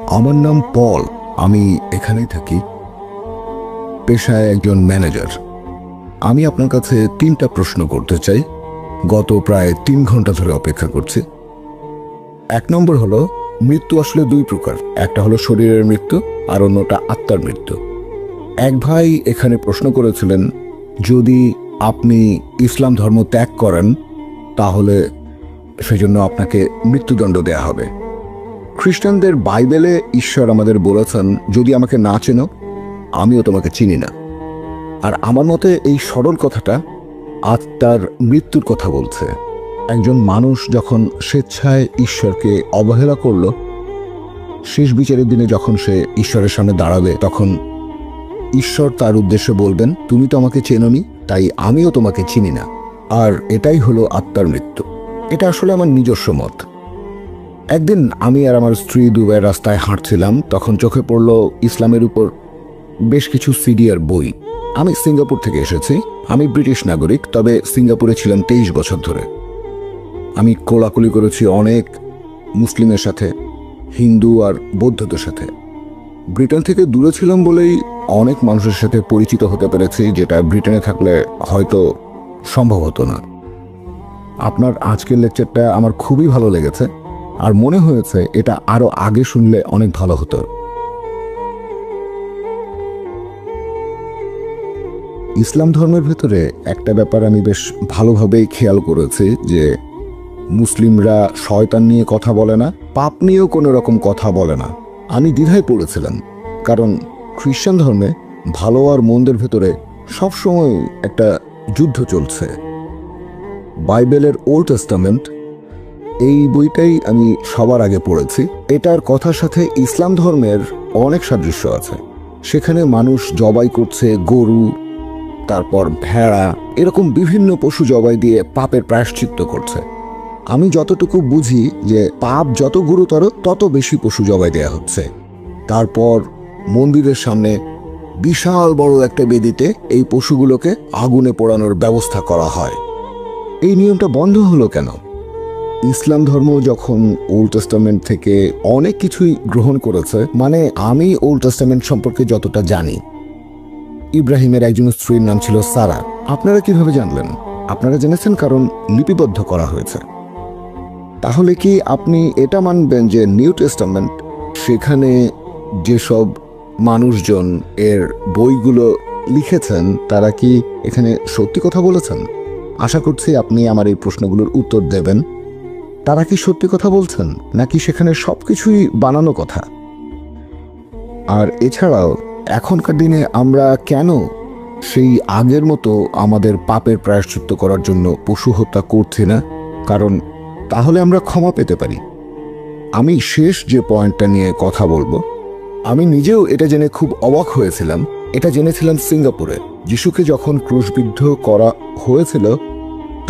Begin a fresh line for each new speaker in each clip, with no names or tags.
আমার নাম পল। আমি এখানেই থাকি, পেশায় একজন ম্যানেজার। আমি আপনার কাছে 3টা প্রশ্ন করতে চাই। গত প্রায় 3 ঘন্টা ধরে অপেক্ষা করছি। 1 নম্বর হলো, মৃত্যু আসলে 2 প্রকার। একটা হলো শরীরের মৃত্যু, আর অন্যটা আত্মার মৃত্যু। এক ভাই এখানে প্রশ্ন করেছিলেন, যদি আপনি ইসলাম ধর্ম ত্যাগ করেন তাহলে সেজন্য আপনাকে মৃত্যুদণ্ড দেয়া হবে। খ্রিস্টানদের বাইবেলে ঈশ্বর আমাদের বলেছেন, যদি আমাকে না চেনো আমিও তোমাকে চিনি না। আর আমার মতে এই সরল কথাটা আত্মার মৃত্যুর কথা বলছে। একজন মানুষ যখন স্বেচ্ছায় ঈশ্বরকে অবহেলা করল, শেষ বিচারের দিনে যখন সে ঈশ্বরের সামনে দাঁড়াবে, তখন ঈশ্বর তার উদ্দেশ্যে বলবেন, তুমি তো আমাকে চেনোনি, তাই আমিও তোমাকে চিনি না। আর এটাই হলো আত্মার মৃত্যু। এটা আসলে আমার নিজস্ব মত। একদিন আমি আর আমার স্ত্রী দুবাইয়ের রাস্তায় হাঁটছিলাম, তখন চোখে পড়ল ইসলামের উপর বেশ কিছু সিডি আর বই। আমি সিঙ্গাপুর থেকে এসেছি। আমি ব্রিটিশ নাগরিক, তবে সিঙ্গাপুরে ছিলাম 23 বছর ধরে। আমি কোলাকুলি করেছি অনেক মুসলিমের সাথে, হিন্দু আর বৌদ্ধদের সাথে। ব্রিটেন থেকে দূরে ছিলাম বলেই অনেক মানুষের সাথে পরিচিত হতে পেরেছি, যেটা ব্রিটেনে থাকলে হয়তো সম্ভব হতো না। আপনার আজকের লেকচারটা আমার খুবই ভালো লেগেছে, আর মনে হয়েছে এটা আরো আগে শুনলে অনেক ভালো হতো। ইসলাম ধর্মের ভেতরে একটা ব্যাপার আমি বেশ ভালোভাবেই খেয়াল করেছি, যে মুসলিমরা শয়তান নিয়ে কথা বলে না, পাপ নিয়েও কোনো রকম কথা বলে না। আমি দ্বিধায় পড়েছিলাম, কারণ খ্রিস্টান ধর্মে ভালো আর মন্দের ভেতরে সবসময় একটা যুদ্ধ চলছে। বাইবেলের ওল্ড টেস্টামেন্ট, এই বইটাই আমি সবার আগে পড়েছি। এটার কথার সাথে ইসলাম ধর্মের অনেক সাদৃশ্য আছে। সেখানে মানুষ জবাই করছে গরু, তারপর ভেড়া, এরকম বিভিন্ন পশু জবাই দিয়ে পাপের প্রায়শ্চিত্ত করছে। আমি যতটুকু বুঝি যে পাপ যত গুরুতর তত বেশি পশু জবাই দেয়া হচ্ছে। তারপর মন্দিরের সামনে বিশাল বড় একটা বেদিতে এই পশুগুলোকে আগুনে পোড়ানোর ব্যবস্থা করা হয়। এই নিয়মটা বন্ধ হলো কেন? ইসলাম ধর্ম যখন ওল্ড টেস্টামেন্ট থেকে অনেক কিছুই গ্রহণ করেছে, মানে আমি ওল্ড টেস্টামেন্ট সম্পর্কে যতটা জানি, ইব্রাহিমের একজন স্ত্রীর নাম ছিল সারা। আপনারা কিভাবে জানলেন? আপনারা জেনেছেন কারণ লিপিবদ্ধ করা হয়েছে। তাহলে কি আপনি এটা মানবেন যে নিউ টেস্টামেন্ট, সেখানে যেসব মানুষজন এর বইগুলো লিখেছেন তারা কি এখানে সত্যি কথা বলেছেন? আশা করছি আপনি আমার এই প্রশ্নগুলোর উত্তর দেবেন। তারা কি সত্যি কথা বলছেন, নাকি সেখানে সবকিছুই বানানো কথা? আর এছাড়াও এখনকার দিনে আমরা কেন সেই আগের মতো আমাদের পাপের প্রায়শ্চিত্ত করার জন্য পশু হত্যা করছি না? কারণ তাহলে আমরা ক্ষমা পেতে পারি। আমি শেষ যে পয়েন্টটা নিয়ে কথা বলবো, আমি নিজেও এটা জেনে খুব অবাক হয়েছিলাম। এটা জেনেছিলাম সিঙ্গাপুরে। যিশুকে যখন ক্রুশবিদ্ধ করা হয়েছিল,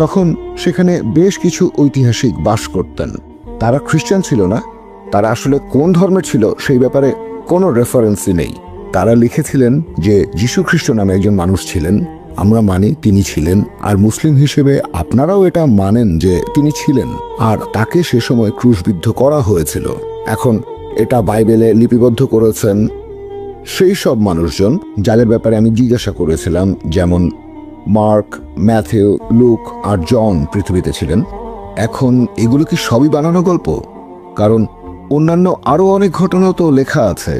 তখন সেখানে বেশ কিছু ঐতিহাসিক বাস করতেন। তারা খ্রিস্টান ছিল না। তারা আসলে কোন ধর্মের ছিল সেই ব্যাপারে কোনো রেফারেন্সই নেই। তারা লিখেছিলেন যে যীশু খ্রিস্ট নামে একজন মানুষ ছিলেন, আমরা মানি তিনি ছিলেন, আর মুসলিম হিসেবে আপনারাও এটা মানেন যে তিনি ছিলেন, আর তাকে সে সময় ক্রুশবিদ্ধ করা হয়েছিল। এখন এটা বাইবেলে লিপিবদ্ধ করেছেন সেই সব মানুষজন যাদের ব্যাপারে আমি জিজ্ঞাসা করেছিলাম, যেমন মার্ক, ম্যাথিউ, লুক আর জন পৃথিবীতে ছিলেন। এখন এগুলো কি সবই বানানো গল্প? কারণ অন্যান্য আরো অনেক ঘটনা তো লেখা আছে।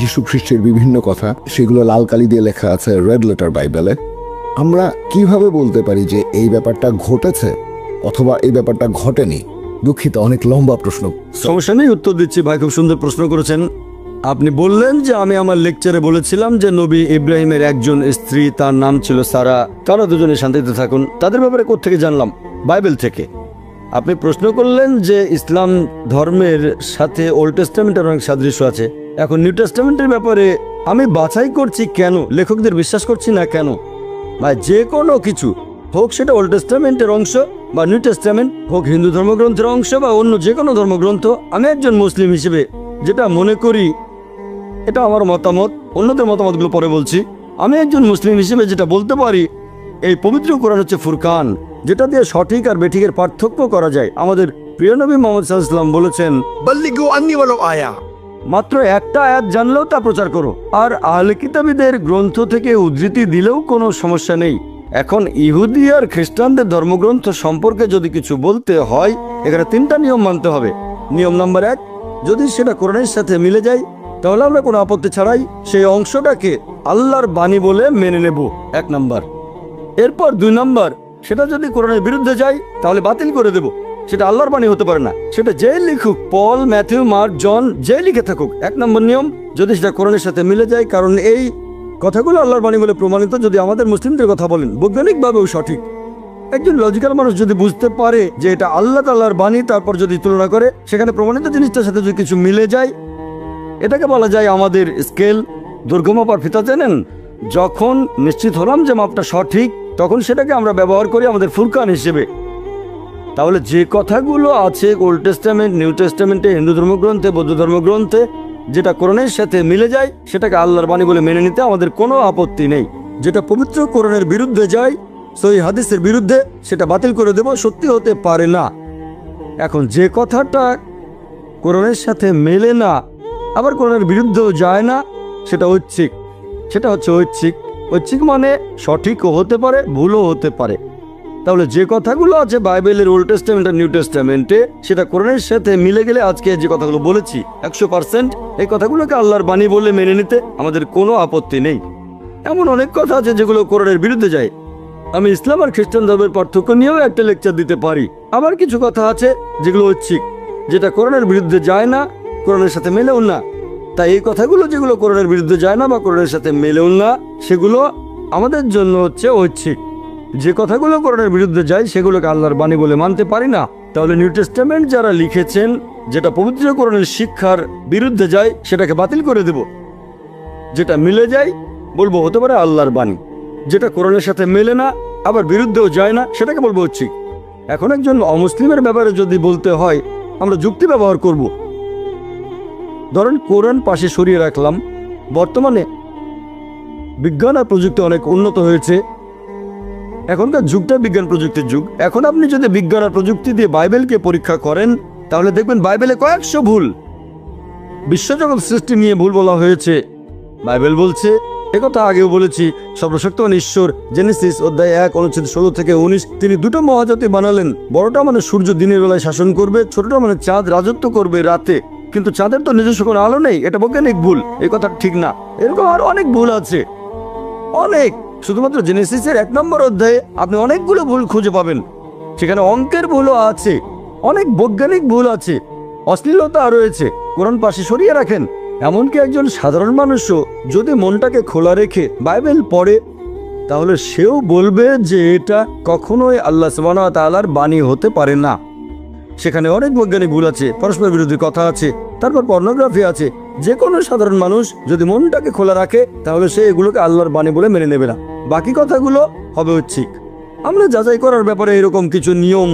যীশু খ্রিস্টের বিভিন্ন কথা, সেগুলো লাল কালি দিয়ে লেখা আছে রেড লেটার বাইবেলে। আমরা কিভাবে বলতে পারি যে এই ব্যাপারটা ঘটেছে অথবা এই ব্যাপারটা ঘটেনি? দুঃখিত, অনেক লম্বা প্রশ্ন।
সমস্যা নেই, উত্তর দিচ্ছি ভাই। খুব সুন্দর প্রশ্ন করেছেন। আপনি বললেন যে আমি আমার লেকচারে বলেছিলাম যে নবী ইব্রাহিমের একজন স্ত্রী, তার নাম ছিল সারা, তারা দুজনে শান্তিতে থাকুন। তাদের ব্যাপারে কোত্থেকে জানলাম? বাইবেল থেকে। আপনি প্রশ্ন করলেন যে ইসলাম ধর্মের সাথে ওল্ড টেস্টামেন্টের অনেক সাদৃশ্য আছে। এখন নিউ টেস্টামেন্টের ব্যাপারে আমি বাছাই করছি কেন, লেখকদের বিশ্বাস করছি না কেন। ভাই, যে কোনো কিছু হোক, সেটা ওল্ড টেস্টামেন্টের অংশ বা নিউ টেস্টামেন্ট হোক, হিন্দু ধর্মগ্রন্থের অংশ বা অন্য যে কোনো ধর্মগ্রন্থ, আমি একজন মুসলিম হিসেবে যেটা মনে করি, এটা আমার মতামত, অন্যদের মতামতগুলো পরে বলছি। আমি একজন মুসলিম হিসেবে যেটা বলতে পারি, এই পবিত্র কোরআন হচ্ছে ফুরকান, যেটা দিয়ে সঠিক আর বেঠিকের পার্থক্য করা যায়। আমাদের প্রিয় নবী মুহাম্মদ সাল্লাল্লাহু আলাইহি ওয়াসাল্লাম বলেছেন,
বল্লিগু আন্নি ওয়ালাউ আয়া,
মাত্র একটা আয়াত জানলেও তা প্রচার করো। আর আহলে কিতাবীদের গ্রন্থ থেকে উদ্ধৃতি দিলেও কোনো সমস্যা নেই। এখন ইহুদি আর খ্রিস্টানদের ধর্মগ্রন্থ সম্পর্কে যদি কিছু বলতে হয়, এখানে 3টা নিয়ম মানতে হবে। নিয়ম নাম্বার 1, যদি সেটা কোরআনের সাথে মিলে যায় তাহলে আমরা কোনো আপত্তি ছাড়াই সেই অংশটাকে আল্লাহর বাণী বলে মেনে নেব, 1 নাম্বার। এরপর 2 নাম্বার, সেটা যদি কোরআনের বিরুদ্ধে যায় তাহলে বাতিল করে দেব। সেটা আল্লাহর বাণী হতে পারে না, সেটা যে লিখুক, পল, ম্যাথিউ, মার্ক, জন, যে লিখে থাকুক। 1 নম্বর নিয়ম, যদি সেটা কোরআনের সাথে মিলে যায়, কারণ এই কথাগুলো আল্লাহর বাণী বলে প্রমাণিত। যদি আমাদের মুসলিমদের কথা বলেন, বৈজ্ঞানিকভাবেও সঠিক। একজন লজিক্যাল মানুষ যদি বুঝতে পারে যে এটা আল্লাহ তাআলার বাণী, তারপর যদি তুলনা করে সেখানে প্রমাণিত জিনিসটার সাথে যদি কিছু মিলে যায়, এটাকে বলা যায় আমাদের স্কেল, দৈর্ঘ্য মাপার ফিতা। জানেন, যখন নিশ্চিত হলাম যে মাপটা সঠিক, তখন সেটাকে আমরা ব্যবহার করি আমাদের ফুরকান হিসেবে। তাহলে যে কথাগুলো আছে ওল্ড টেস্টামেন্ট, নিউ টেস্টামেন্টে, হিন্দু ধর্মগ্রন্থে, বৌদ্ধ ধর্মগ্রন্থে, যেটা কোরআনের সাথে মিলে যায় সেটাকে আল্লাহর বাণী বলে মেনে নিতে আমাদের কোনো আপত্তি নেই। যেটা পবিত্র কোরআনের বিরুদ্ধে যায়, সহিহ হাদিসের বিরুদ্ধে, সেটা বাতিল করে দেব, সত্যি হতে পারে না। এখন যে কথাটা কোরআনের সাথে মেলে না, আবার কোরআনের বিরুদ্ধেও যায় না, সেটা ঐচ্ছিক। সেটা হচ্ছে ঐচ্ছিক। ঐচ্ছিক মানে সঠিকও হতে পারে, ভুলও হতে পারে। তাহলে যে কথাগুলো আছে বাইবেলের ওল্ড টেস্টামেন্ট আর নিউ টেস্টামেন্টে, সেটা কোরআনের সাথে মিলে গেলে আজকে যে কথাগুলো বলেছি 100%, এই কথাগুলোকে আল্লাহর বাণী বলে মেনে নিতে আমাদের কোনো আপত্তি নেই। এমন অনেক কথা আছে যেগুলো কোরআনের বিরুদ্ধে যায়। আমি ইসলাম আর খ্রিস্টান ধর্মের পার্থক্য নিয়েও একটা লেকচার দিতে পারি। আবার কিছু কথা আছে যেগুলো ঐচ্ছিক, যেটা কোরআনের বিরুদ্ধে যায় না, কোরআনের সাথে মেলেও না। তাই এই কথাগুলো যেগুলো কোরআনের বিরুদ্ধে যায় না বা কোরআনের সাথে মেলেও না, সেগুলো আমাদের জন্য হচ্ছে ঐচ্ছিক। যে কথাগুলো কোরআনের বিরুদ্ধে যায় সেগুলোকে আল্লাহর বাণী বলে মানতে পারি না। তাহলে নিউ টেস্টামেন্ট যারা লিখেছেন, যেটা পবিত্র কোরআনের শিক্ষার বিরুদ্ধে যায়, সেটাকে বাতিল করে দেব। যেটা মিলে যায় বলবো হতে পারে আল্লাহর বাণী। যেটা কোরআনের সাথে মেলে না, আবার বিরুদ্ধেও যায় না, সেটাকে বলবো ঐচ্ছিক। এখন একজন অমুসলিমের ব্যাপারে যদি বলতে হয়, আমরা যুক্তি ব্যবহার করব। ধরেন কোরআন পাশে সরিয়ে রাখলাম। বর্তমানে বিজ্ঞান আর প্রযুক্তি অনেক উন্নত হয়েছে। এখনকার যুগটা বিজ্ঞান প্রযুক্তির যুগ। এখন আপনি যদি বিজ্ঞান আর প্রযুক্তি দিয়ে বাইবেলকে পরীক্ষা করেন, তাহলে দেখবেন বাইবেলে কয়েকশো ভুল। বিশ্বজগৎ সৃষ্টি নিয়ে ভুল বলা হয়েছে। বাইবেল বলছে, একথা আগেও বলেছি, সর্বশক্তিমান ঈশ্বর জেনেসিস অধ্যায় 1 অনুচ্ছেদ 16 থেকে 19, তিনি দুটো মহাজাতি বানালেন। বড়টা মানে সূর্য দিনের বেলায় শাসন করবে, ছোটটা মানে চাঁদ রাজত্ব করবে রাতে। কিন্তু চাঁদের তো নিজস্ব কোনো আলো নেই, এটা বৈজ্ঞানিক ভুল, এই কথা ঠিক না। এরকম আর অনেক ভুল আছে, অনেক। শুধুমাত্র জেনেসিসের 1 নম্বর অধ্যায়ে আপনি অনেকগুলো ভুল খুঁজে পাবেন। সেখানে অঙ্কের ভুলও আছে, অনেক বৈজ্ঞানিক ভুল আছে, অশ্লীলতা রয়েছে। কোরআন পাশে সরিয়ে রাখেন। এমনকি একজন সাধারণ মানুষও যদি মনটাকে খোলা রেখে বাইবেল পড়ে, তাহলে সেও বলবে যে এটা কখনোই আল্লাহ সুবহানাহু ওয়া তাআলার বাণী হতে পারে না। সেখানে অনেক বৈজ্ঞানিক ভুল আছে, পরস্পর বিরোধী কথা আছে, তারপর পর্নোগ্রাফি আছে। যে কোনো সাধারণ মানুষ যদি মনটাকে খোলা রাখে, তাহলে সে এগুলোকে আল্লাহর বাণী বলে মেনে নেবে না। বাকি কথাগুলো হবে ঐচ্ছিক। আমরা যাচাই করার ব্যাপারে এরকম কিছু নিয়ম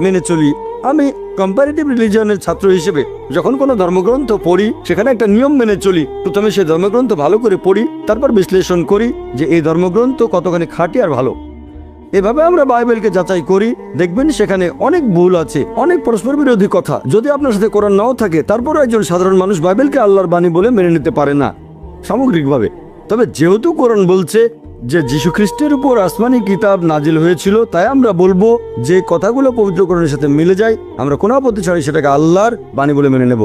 মেনে চলি। আমি কম্পারেটিভ রিলিজিয়নের ছাত্র হিসেবে যখন কোনো ধর্মগ্রন্থ পড়ি, সেখানে একটা নিয়ম মেনে চলি। প্রথমে সেই ধর্মগ্রন্থ ভালো করে পড়ি, তারপর বিশ্লেষণ করি যে এই ধর্মগ্রন্থ কতখানি খাঁটি আর ভালো। এভাবে আমরা বাইবেলকে যাচাই করি। দেখবেন সেখানে অনেক ভুল আছে, অনেক পরস্পর বিরোধী কথা। যদি আপনার সাথে কোরআন নাও থাকে, তারপরও একজন সাধারণ মানুষ বাইবেলকে আল্লাহর বাণী বলে মেনে নিতে পারে না সামগ্রিকভাবে। তবে যেহেতু কোরআন বলছে যে যীশু খ্রিস্টের উপর আসমানি কিতাব নাজিল হয়েছিল, তাই আমরা বলবো যে কথাগুলো পবিত্র কোরআনের সাথে মিলে যায়, আমরা কোনো আপত্তি ছাড়াই সেটাকে আল্লাহর বাণী বলে মেনে নেব।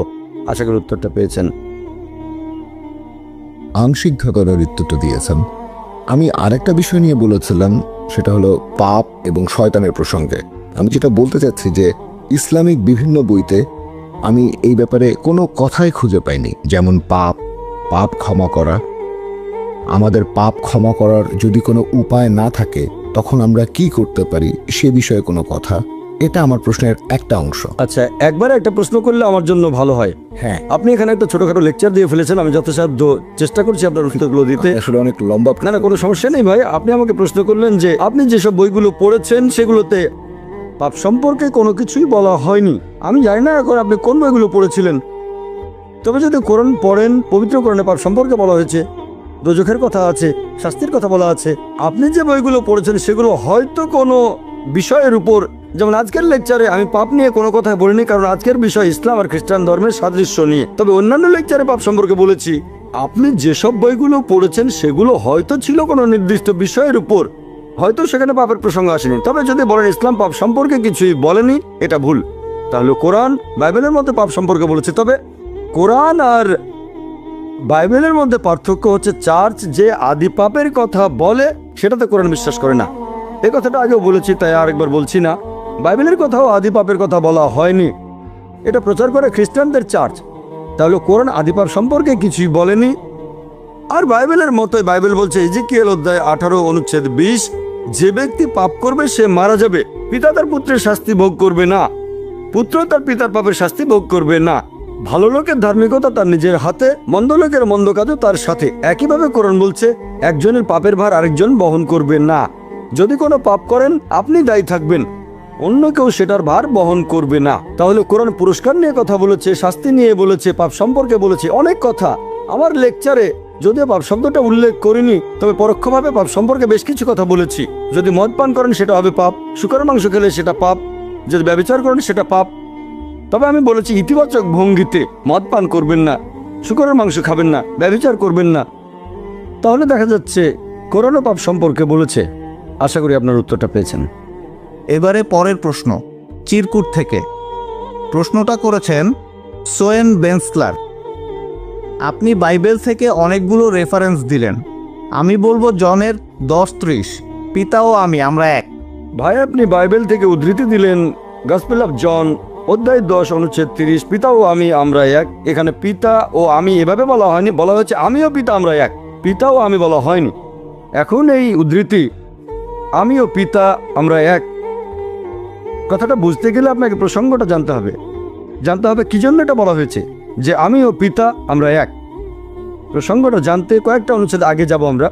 আশা করি উত্তরটা পেয়েছেন।
আংশিক ধারণার উত্তরটা দিয়েছেন। আমি আরেকটা বিষয় নিয়ে বলেছিলাম, সেটা হলো পাপ এবং শয়তানের প্রসঙ্গে। আমি যেটা বলতে চাচ্ছি যে ইসলামিক বিভিন্ন বইতে আমি এই ব্যাপারে কোনো কথাই খুঁজে পাইনি। যেমন পাপ ক্ষমা করা, আমাদের পাপ ক্ষমা করার যদি কোনো উপায় না থাকে তখন আমরা কি করতে পারি সে বিষয়ে কোনো কথা। এটা আমার প্রশ্নের একটা অংশ।
আচ্ছা, একবার একটা প্রশ্ন করলে আমার জন্য ভালো হয়।
হ্যাঁ,
আপনি এখানে একটা ছোটখাটো লেকচার দিয়ে ফেলেছেন। আমি যথাসাধ্য চেষ্টা করছি আপনার উত্তরগুলো দিতে।
আসলে অনেক লম্বা।
না, কোনো সমস্যা নেই ভাই। আপনি আমাকে প্রশ্ন করলেন যে আপনি যেসব বইগুলো পড়েছেন সেগুলোতে পাপ সম্পর্কে কোনো কিছুই বলা হয়নি। আমি জানি না এখন আপনি কোন বইগুলো পড়েছিলেন। তবে যদি কোরআন পড়েন, পবিত্র কোরআনে পাপ সম্পর্কে বলা হয়েছে, দোজখের কথা আছে, শাস্তির কথা বলা আছে। আপনি যে বইগুলো পড়েছেন সেগুলো হয়তো কোনো বিষয়ের উপর যেমন আজকের লেকচারে আমি পাপ নিয়ে কোনো কথা বলিনি, কারণ আজকের বিষয় ইসলাম আর খ্রিস্টান ধর্মের সাদৃশ্য নিয়ে। তবে অন্যান্য লেকচারে পাপ সম্পর্কে বলেছি। আপনি যেসব বইগুলো পড়েছেন সেগুলো হয়তো ছিল কোনো নির্দিষ্ট বিষয়ের উপর, হয়তো সেখানে পাপের প্রসঙ্গ আসেনি। তবে যদি বলেন ইসলাম পাপ সম্পর্কে কিছুই বলেনি, এটা ভুল। তাহলে কোরআন বাইবেলের মধ্যে পাপ সম্পর্কে বলেছে। তবে কোরআন আর বাইবেলের মধ্যে পার্থক্য হচ্ছে চার্চ যে আদি পাপের কথা বলে সেটাতে কোরআন বিশ্বাস করে না। এই কথাটা আগেও বলেছি, তাই আরেকবার বলছি না। বাইবেলের কথাও আদি পাপের কথা বলা হয়নি, এটা প্রচার করে খ্রিস্টানদের চার্চ। তাহলে কোরআন আদি পাপ সম্পর্কে কিছুই বলেনি। আর বাইবেলের মতোই বাইবেল বলছে ইজিকিয়েল অধ্যায় 18 অনুচ্ছেদ 20, যে ব্যক্তি পাপ করবে সে মারা যাবে। পিতা তার পুত্রের শাস্তি ভোগ করবে না, পুত্র তার পিতার পাপের শাস্তি ভোগ করবে না। ভালো লোকের ধার্মিকতা তার নিজের হাতে, মন্দ লোকের মন্দ কাজও তার সাথে। একইভাবে কোরআন বলছে একজনের পাপের ভার আরেকজন বহন করবে না। যদি কোনো পাপ করেন আপনি দায়ী থাকবেন, অন্য কেউ সেটার ভার বহন করবে না। তাহলে কোরআন পুরস্কার নিয়ে কথা বলেছে, শাস্তি নিয়ে বলেছে, পাপ সম্পর্কে বলেছে, অনেক কথা। আমার লেকচারে যদিও পাপ শব্দটা উল্লেখ করিনি, তবে পরোক্ষভাবে পাপ সম্পর্কে বেশ কিছু কথা বলেছি। যদি মদ পান করেন সেটা হবে পাপ, শুকরের মাংস খেলে সেটা পাপ, যদি ব্যভিচার করেন সেটা পাপ। তবে আমি বলেছি ইতিবাচক ভঙ্গিতে, মদ পান করবেন না, শুকরের মাংস খাবেন না, ব্যভিচার করবেন না। তাহলে দেখা যাচ্ছে কোরআনও পাপ সম্পর্কে বলেছে। আশা করি আপনার উত্তরটা পেয়েছেন।
এবারে পরের প্রশ্ন চিরকুট থেকে। প্রশ্নটা করেছেন সোয়েন বেন্সলার। আপনি বাইবেল থেকে অনেকগুলো রেফারেন্স দিলেন। আমি বলবো জনের 10:30, পিতা ও আমি আমরা এক।
ভাই, আপনি বাইবেল থেকে উদ্ধৃতি দিলেন গসপেল অফ জন অধ্যায় 10 অনুচ্ছেদ 30, পিতা ও আমি আমরা এক। এখানে পিতা ও আমি এভাবে বলা হয়নি, বলা হয়েছে আমিও পিতা আমরা এক। পিতা ও আমি বলা হয়নি। এখন এই উদ্ধৃতি আমিও পিতা আমরা এক কথাটা বুঝতে গেলে আপনাকে প্রসঙ্গটা জানতে হবে। কি জন্য এটা বলা হয়েছে যে আমিও পিতা আমরা এক। প্রসঙ্গটা জানতে কয়েকটা অনুচ্ছেদ আগে যাব আমরা।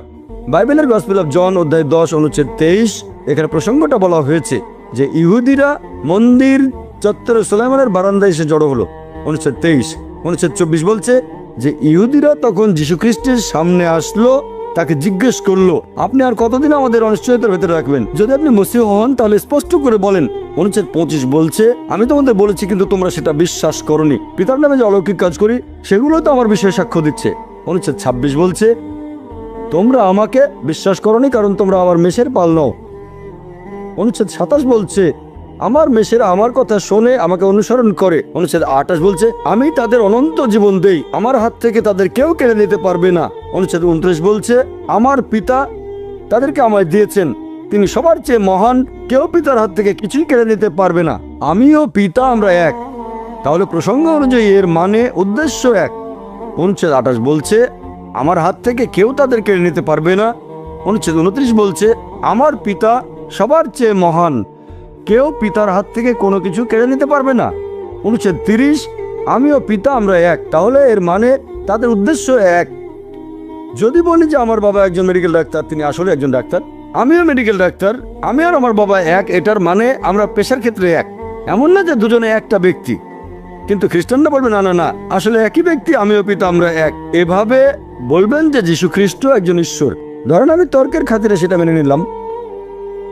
বাইবেলের গসপেল অফ জন অধ্যায় 10 অনুচ্ছেদ 23, এখানে প্রসঙ্গটা বলা হয়েছে যে ইহুদিরা মন্দির চত্বরে সুলাইমানের বারান্দায় এসে জড়ো হলো। অনুচ্ছেদ 23। অনুচ্ছেদ 24 বলছে যে ইহুদিরা তখন যীশুখ্রিস্টের সামনে আসলো, তাকে জিজ্ঞেস করলো, আপনি আর কতদিন আমাদের অনিশ্চয়তার ভেতরে রাখবেন? যদি আপনি মসীহ হন তাহলে স্পষ্ট করে বলেন। অনুচ্ছেদ 25 বলছে আমি তোমাদের বলেছি কিন্তু তোমরা সেটা বিশ্বাস করোনি। পিতার নামে যে অলৌকিক কাজ করি সেগুলো তো আমার বিষয়ে সাক্ষ্য দিচ্ছে। অনুচ্ছেদ 26 বলছে তোমরা আমাকে বিশ্বাস করোনি কারণ তোমরা আমার মেষের পাল নাও। অনুচ্ছেদ 27 বলছে আমার মেষেরা আমার কথা শোনে, আমাকে অনুসরণ করে। অনুচ্ছেদ 28 বলছে আমি তাদের অনন্ত জীবন দেই, আমার হাত থেকে তাদের কেউ কেড়ে নিতে পারবে না। অনুচ্ছেদ 29 বলছে আমার পিতা তাদেরকে আমায় দিয়েছেন, তিনি সবার চেয়ে মহান, কেউ পিতার হাত থেকে কিছুই কেড়ে নিতে পারবে না। আমিও পিতা আমরা এক। তাহলে প্রসঙ্গ অনুযায়ী এর মানে উদ্দেশ্য এক। অনুচ্ছেদ 28 বলছে আমার হাত থেকে কেউ তাদের কেড়ে নিতে পারবে না। অনুচ্ছেদ 29 বলছে আমার পিতা সবার চেয়ে মহান, কেউ পিতার হাত থেকে কোনো কিছু কেড়ে নিতে পারবে না। অনুচ্ছেদ 30 আমিও পিতা আমরা এক। তাহলে এর মানে তাদের উদ্দেশ্য এক। যদি বলি যে আমার বাবা একজন মেডিকেল ডাক্তার, তিনি আসলে একজন ডাক্তার, আমিও মেডিকেল ডাক্তার, আমি আর আমার বাবা এক, এটার মানে আমরা পেশার ক্ষেত্রে এক। এমন না যে দুজনে একটা ব্যক্তি। কিন্তু খ্রিস্টানরা বলবে না না না, আসলে একই ব্যক্তি, আমিও পিতা আমরা এক। এভাবে বলবেন যে যীশু খ্রিস্ট একজন ঈশ্বর। ধরেন আমি তর্কের খাতিরে সেটা মেনে নিলাম।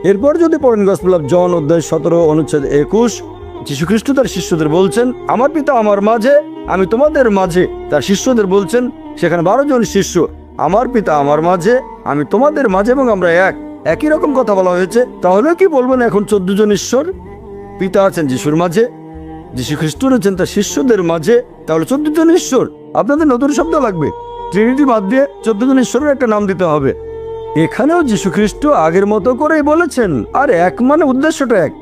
এরপর যদি পড়েন গসপেল অফ জন অধ্যায় 17 অনুচ্ছেদ 21, যীশু খ্রিস্ট তার শিষ্যদের বলছেন আমার পিতা আমার মাঝে, আমি তোমাদের মাঝে। তার শিষ্যদের বলছেন, সেখানে 12 জন শিষ্য, আমার পিতা আমার মাঝে, আমি তোমাদের মাঝে এবং আমরা এক। একই রকম কথা বলা হয়েছে। তাহলে কি বলবেন এখন 14 জন ঈশ্বর? পিতা আছেন যিশুর মাঝে, যীশু খ্রিস্ট রয়েছেন তার শিষ্যদের মাঝে, তাহলে 14 জন ঈশ্বর। আপনাদের নতুন শব্দ লাগবে, ট্রিনিটি বাদ দিয়ে 14 জন ঈশ্বরের একটা নাম দিতে হবে। এখানেও যীশু খ্রিস্ট আগের মতো করেই বলেছেন, আর এক মানে উদ্দেশ্যটা এক।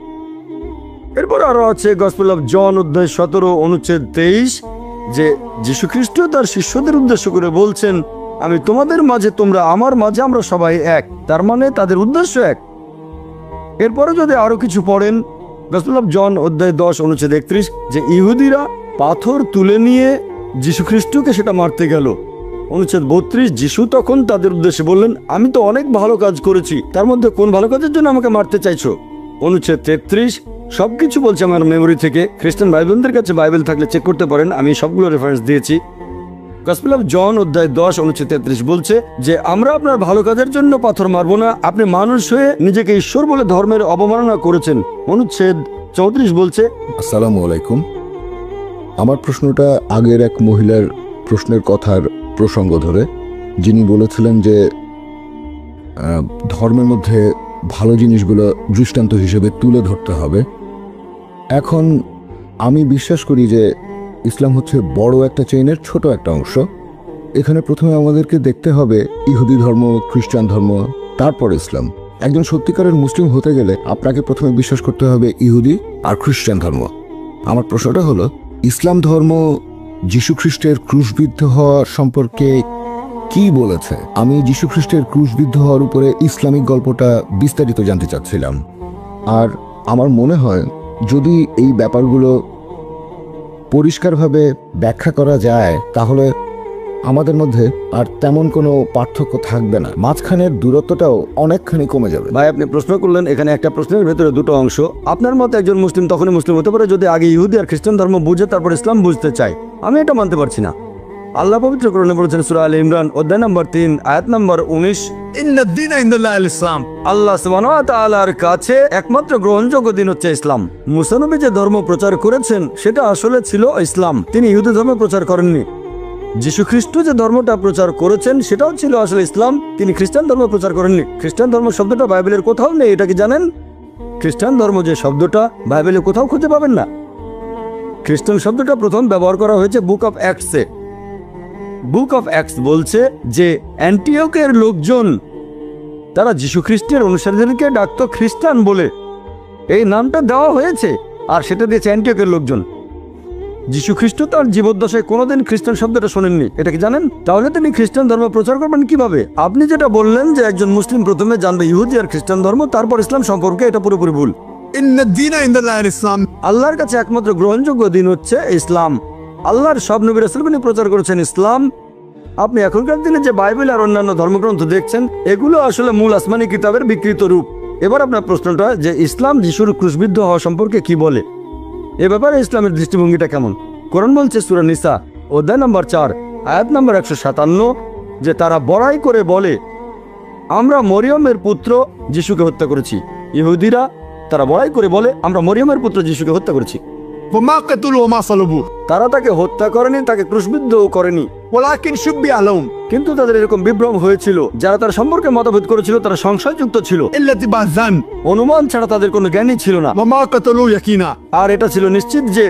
এরপর আরো আছে গসপেল অফ জন অধ্যায় 17 অনুচ্ছেদ 23, যে যীশু খ্রিস্ট তার শিষ্যদের উদ্দেশ্য করে বলছেন আমি তোমাদের মাঝে, তোমরা আমার মাঝে, আমরা সবাই এক। তার মানে তাদের উদ্দেশ্য এক। এরপরে যদি আরো কিছু পড়েন গসপেল অফ জন অধ্যায় 10 অনুচ্ছেদ 31, যে ইহুদিরা পাথর তুলে নিয়ে যীশু খ্রিস্টকে সেটা মারতে গেল। অনুচ্ছেদ 32 যিশু তখন তাদের উদ্দেশ্যে বললেন আমি তো অনেক ভালো কাজ করেছি, তার মধ্যে কোন ভালো কাজের জন্য আমাকে মারতে চাইছো? অনুচ্ছেদ 33 সবকিছু বলছে আমার মেমোরি থেকে। খ্রিস্টান ভাই বোনদের কাছে বাইবেল থাকলে চেক করতে পারেন, আমি সবগুলো রেফারেন্স দিয়েছি। গসপেল অফ জন অধ্যায় 10 অনুচ্ছেদ 33 বলছে যে আমরা আপনার ভালো কাজের জন্য পাথর মারবো না, আপনি মানুষ হয়ে নিজেকে ঈশ্বর বলে ধর্মের অবমাননা করেছেন। অনুচ্ছেদ 34 বলছে,
আসসালামু আলাইকুম। আমার প্রশ্নটা আগের এক মহিলার প্রশ্নের কথার প্রসঙ্গ ধরে, যিনি বলেছিলেন যে ধর্মের মধ্যে ভালো জিনিসগুলো দৃষ্টান্ত হিসেবে তুলে ধরতে হবে। এখন আমি বিশ্বাস করি যে ইসলাম হচ্ছে বড় একটা চেইনের ছোট একটা অংশ। এখানে প্রথমে আমাদেরকে দেখতে হবে ইহুদি ধর্ম, খ্রিস্টান ধর্ম, তারপর ইসলাম। একজন সত্যিকারের মুসলিম হতে গেলে আপনাকে প্রথমে বিশ্বাস করতে হবে ইহুদি আর খ্রিস্টান ধর্ম। আমার প্রশ্নটা হলো, ইসলাম ধর্ম যীশু খ্রিস্টের ক্রুশবিদ্ধ হওয়া সম্পর্কে কি বলেছে? আমি যীশু খ্রিস্টের ক্রুশবিদ্ধ হওয়ার উপরে ইসলামিক গল্পটা বিস্তারিত জানতে চাচ্ছিলাম। আর আমার মনে হয় যদি এই ব্যাপারগুলো পরিষ্কারভাবে ব্যাখ্যা করা যায় তাহলে আমাদের মধ্যে আর তেমন কোনো পার্থক্য থাকবে না, মাঝখানের দূরত্বটাও অনেকখানি কমে যাবে।
ভাই আপনি প্রশ্ন করলেন, এখানে একটা প্রশ্নের ভেতরে দুটো অংশ। আপনার মতে একজন মুসলিম তখনই মুসলিম হতে পারে যদি আগে ইহুদি আর খ্রিস্টান ধর্ম বুঝে তারপর ইসলাম বুঝতে চায়। আমি এটা মানতে পারছি না। আল্লাহ পবিত্র কোরআনে বলেছেন সূরা আলে ইমরান অধ্যায় নম্বর 3 আয়াত নম্বর 19,
ইন্নাদ-দীনা ইনদাল্লাহিল ইসলাম।
আল্লাহ সুবহানাহু ওয়া তাআলার কাছে একমাত্র গ্রহণযোগ্য দিন হচ্ছে ইসলাম। মুসা নবী যে ধর্ম প্রচার করেছেন সেটা আসলে ছিল ইসলাম, তিনি ইহুদি ধর্ম প্রচার করেননি। যীশু খ্রিস্ট যে ধর্মটা প্রচার করেছেন সেটাও ছিল আসলে ইসলাম, তিনি খ্রিস্টান ধর্ম প্রচার করেননি। খ্রিস্টান ধর্ম শব্দটা বাইবেলের কোথাও নেই, এটা কি জানেন? খ্রিস্টান ধর্ম যে শব্দটা বাইবেলে কোথাও খুঁজে পাবেন না। খ্রিস্টান শব্দটা প্রথম ব্যবহার করা হয়েছে বুক অফ অ্যাক্টসে। বুক অফ অ্যাক্টস বলছে যে অ্যান্টিওকের লোকজন তারা যীশু খ্রিস্টের অনুসারীদেরকে ডাকতো খ্রিস্টান বলে, এই নামটা দেওয়া হয়েছে আর সেটা দিয়েছে অ্যান্টিওকের লোকজন। যীশু খ্রিস্ট তার জীবদ্দশায় কোনোদিন খ্রিস্টান শব্দটা শোনেননি, এটা কি জানেন? তাহলে তিনি খ্রিস্টান ধর্ম প্রচার করবেন কিভাবে? আপনি যেটা বললেন যে একজন মুসলিম প্রথমে জানবে ইহুদি আর খ্রিস্টান ধর্ম তারপর ইসলাম সম্পর্কে, এটা পুরোপুরি ভুল।
ইন্নাদ-দীনা ইনদাল্লাহিল ইসলাম।
আল্লাহর কাছে একমাত্র গ্রহণযোগ্য দিন হচ্ছে ইসলাম। আল্লাহর সব নবী রাসূলগণ প্রচার করেছেন ইসলাম। আপনি এখনকার দিনে যে বাইবেল আর অন্যান্য ধর্মগ্রন্থ দেখছেন এগুলো আসলে মূল আসমানি কিতাবের বিকৃত রূপ। এবার আপনার প্রশ্নটা যে ইসলাম যিশুর ক্রুশবিদ্ধ হওয়া সম্পর্কে কি বলে, এ ব্যাপারে ইসলামের দৃষ্টিভঙ্গিটা কেমন? কোরআন বলছে সূরা নিসা অধ্যায় নম্বর 4 আয়াত নম্বর 157 যে তারা বড়াই করে বলে আমরা মরিয়মের পুত্র যিশুকে হত্যা করেছি। ইহুদিরা তারা বড়াই করে বলে আমরা মরিয়মের পুত্র যিশুকে হত্যা করেছি।
ওমা কাতুলু ওমা সালবু।
তারা তাকে হত্যা করেনি, তাকে ক্রুশবিদ্ধও করেনি,
ওয়ালাকিন শুব্বিহা লাহুম।
কিন্তু তাদের এরকম বিভ্রম হয়েছিল। যারা তার সম্পর্কে মতভেদ করেছিল তারা সংশয়যুক্ত ছিল,
ইল্লাতিবাজান।
অনুমান ছাড়া তাদের কোনো জ্ঞানই ছিল না।
ওমা কাতুলু ইয়াকিনা।
আর এটা ছিল নিশ্চিত যে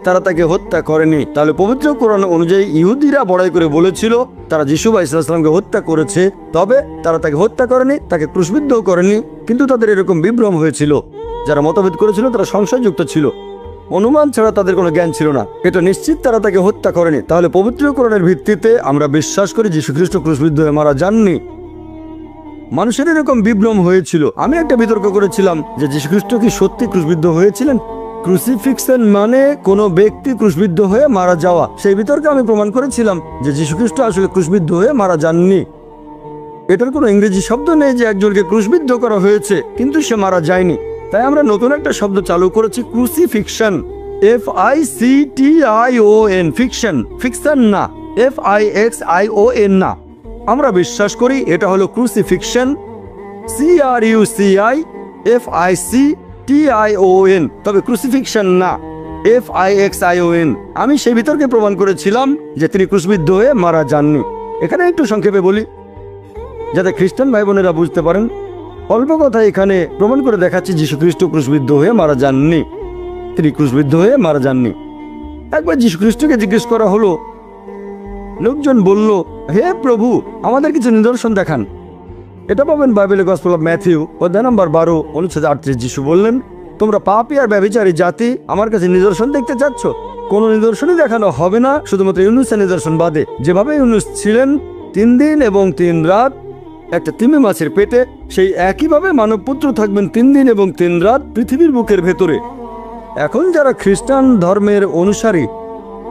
তারা তাকে হত্যা করেনি। তাহলে পবিত্র কোরআন অনুযায়ী ইহুদিরা বড়াই করে বলেছিল তারা যিশু আলাইহিস সালামকে হত্যা করেছে, তবে তারা তাকে হত্যা করেনি, তাকে ক্রুশবিদ্ধও করেনি, কিন্তু তাদের এরকম বিভ্রম হয়েছিল। যারা মতভেদ করেছিল তারা সংশয়যুক্ত ছিল, অনুমান ছাড়া তাদের কোনো জ্ঞান ছিল না, এটা নিশ্চিত তারা তাকে হত্যা করেনি। তাহলে পবিত্র কোরআনের ভিত্তিতে আমরা বিশ্বাস করি যীশু খ্রিস্ট ক্রুশবিদ্ধ হয়ে মারা যাননি। মানুষের এরকম বিভ্রম হয়েছিল। আমি একটা বিতর্ক করেছিলাম যে যীশু খ্রিস্ট কি সত্যি ক্রুশবিদ্ধ হয়েছিলেন? ক্রুসিফিক্সন মানে কোনো ব্যক্তি ক্রুশবিদ্ধ হয়ে মারা যাওয়া। সেই বিতর্কে আমি প্রমাণ করেছিলাম যে যীশু খ্রিস্ট আসলে ক্রুশবিদ্ধ হয়ে মারা যাননি। এটার কোনো ইংরেজি শব্দ নেই যে একজনকে ক্রুশবিদ্ধ করা হয়েছে কিন্তু সে মারা যায়নি। তাই আমরা নতুন একটা শব্দ চালু করেছি, ক্রুসিফিকশন। FICTION, ফিকশন, ফিকশন না, FIXION না। আমরা বিশ্বাস করি এটা হলো ক্রুসিফিকশন, CRUCIFICTION, তবে ক্রুসিফিকশন না, FIXION। আমি সেই বিতর্কে প্রমাণ করেছিলাম যে তিনি ক্রুশবিদ্ধ হয়ে মারা যাননি। এখানে একটু সংক্ষেপে বলি যাতে খ্রিস্টান ভাই বোনেরা বুঝতে পারেন। অল্প কথা এখানে প্রমাণ করে দেখাচ্ছি যীশু খ্রিস্ট ক্রুশবিদ্ধ হয়ে মারা যাননি, তিনি ক্রুশবিদ্ধ হয়ে মারা যাননি। একবার যীশু খ্রিস্টকে জিজ্ঞেস করা হলো, লোকজন বলল হে প্রভু আমাদের কিছু নিদর্শন দেখান। এটা পাবেন বাইবেলের গসপেল অফ ম্যাথিউ অধ্যায় নম্বর 12 অনুচ্ছেদ 38। যীশু বললেন তোমরা পাপী আর ব্যভিচারী জাতি আমার কাছে নিদর্শন দেখতে চাচ্ছ? কোনো নিদর্শনই দেখানো হবে না শুধুমাত্র ইউনুসের নিদর্শন বাদে। যেভাবে ইউনুস ছিলেন 3 দিন এবং 3 রাত একটা তিমি মাছের পেটে, সেই একইভাবে মানবপুত্র থাকবেন 3 দিন এবং 3 রাত পৃথিবীর বুকের ভেতরে। এখন যারা খ্রিস্টান ধর্মের অনুসারী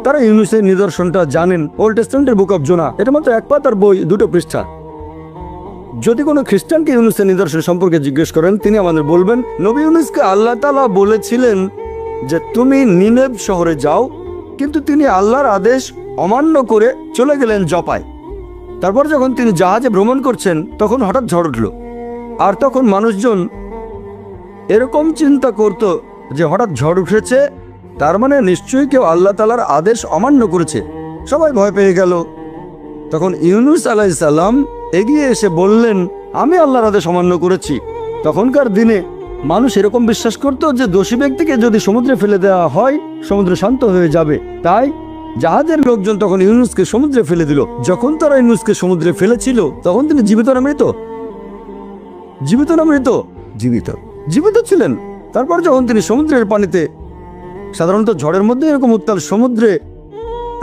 তারা ইউনুসের নিদর্শনটা জানেন। ওল্ড টেস্টামেন্টের বুক অফ জোনা, এটা মাত্র 1 পাতার বই, 2 পৃষ্ঠা। যদি কোনো খ্রিস্টানকে ইউনুসের নিদর্শন সম্পর্কে জিজ্ঞেস করেন তিনি আমাদের বলবেন নবী ইউনুসকে আল্লাহ তাআলা বলেছিলেন যে তুমি নিনেভ শহরে যাও, কিন্তু তিনি আল্লাহর আদেশ অমান্য করে চলে গেলেন জপায়। তারপর যখন তিনি জাহাজে ভ্রমণ করছেন তখন হঠাৎ ঝড় উঠল। আর তখন মানুষজন এরকম চিন্তা করত যে হঠাৎ ঝড় উঠেছে, তার মানে নিশ্চয়ই কেউ আল্লাহ তাআলার আদেশ অমান্য করেছে। সবাই ভয় পেয়ে গেল। তখন ইউনূস আলাইহিস সালাম এগিয়ে এসে বললেন, আমি আল্লাহর আদেশ অমান্য করেছি। তখনকার দিনে মানুষ এরকম বিশ্বাস করত যে দোষী ব্যক্তিকে যদি সমুদ্রে ফেলে দেওয়া হয় সমুদ্র শান্ত হয়ে যাবে। তাই জাহাজের লোকজন তখন ইউনূসকে সমুদ্রে ফেলে দিল। যখন তারা ইউনূসকে সমুদ্রে ফেলেছিল তখন তিনি জীবিত না মৃত? জীবিত না মৃত?
জীবিত।
জীবিত ছিলেন। তারপর যখন তিনি সমুদ্রের পানিতে, সাধারণত ঝড়ের মধ্যে এরকম উত্তাল সমুদ্রে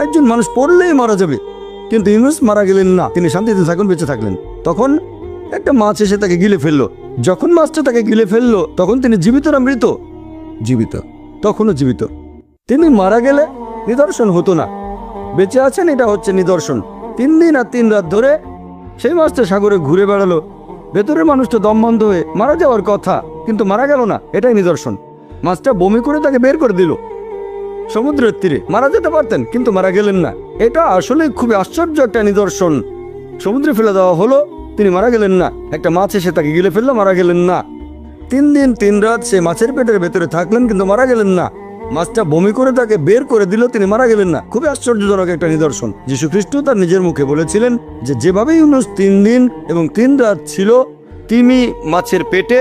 একজন মানুষ পড়লেই মারা যাবে, কিন্তু ইউনূস মারা গেলেন না, তিনি শান্তিতে থাকুন, বেঁচে থাকলেন। তখন একটা মাছ এসে তাকে গিলে ফেললো। যখন মাছটা তাকে গিলে ফেললো তখন তিনি জীবিত না মৃত?
জীবিত।
তখনও জীবিত। তিনি মারা গেলে নিদর্শন হতো না, বেঁচে আছেন এটা হচ্ছে নিদর্শন। 3 দিন আর 3 রাত ধরে সেই মাছটা সাগরে ঘুরে বেড়ালো। ভেতরের মানুষটা দম বন্ধ হয়ে মারা যাওয়ার কথা, কিন্তু মারা গেল না, এটাই নিদর্শন। মাছটা বমি করে তাকে বের করে দিল সমুদ্রের তীরে। মারা যেতে পারতেন কিন্তু মারা গেলেন না। এটা আসলে খুবই আশ্চর্য একটা নিদর্শন। সমুদ্রে ফেলে দেওয়া হলো, তিনি মারা গেলেন না। একটা মাছ এসে তাকে গিলে ফেললো, মারা গেলেন না। 3 দিন 3 রাত সে মাছের পেটের ভেতরে থাকলেন কিন্তু মারা গেলেন না। মাছটা বমি করে তাকে বের করে দিল, তিনি মারা গেলেন না। খুবই আশ্চর্যজনক একটা নিদর্শন। যীশু খ্রিস্ট তার নিজের মুখে বলেছিলেন যে যেভাবে ইউনূস 3 দিন এবং 3 রাত ছিল তিনি মাছের পেটে,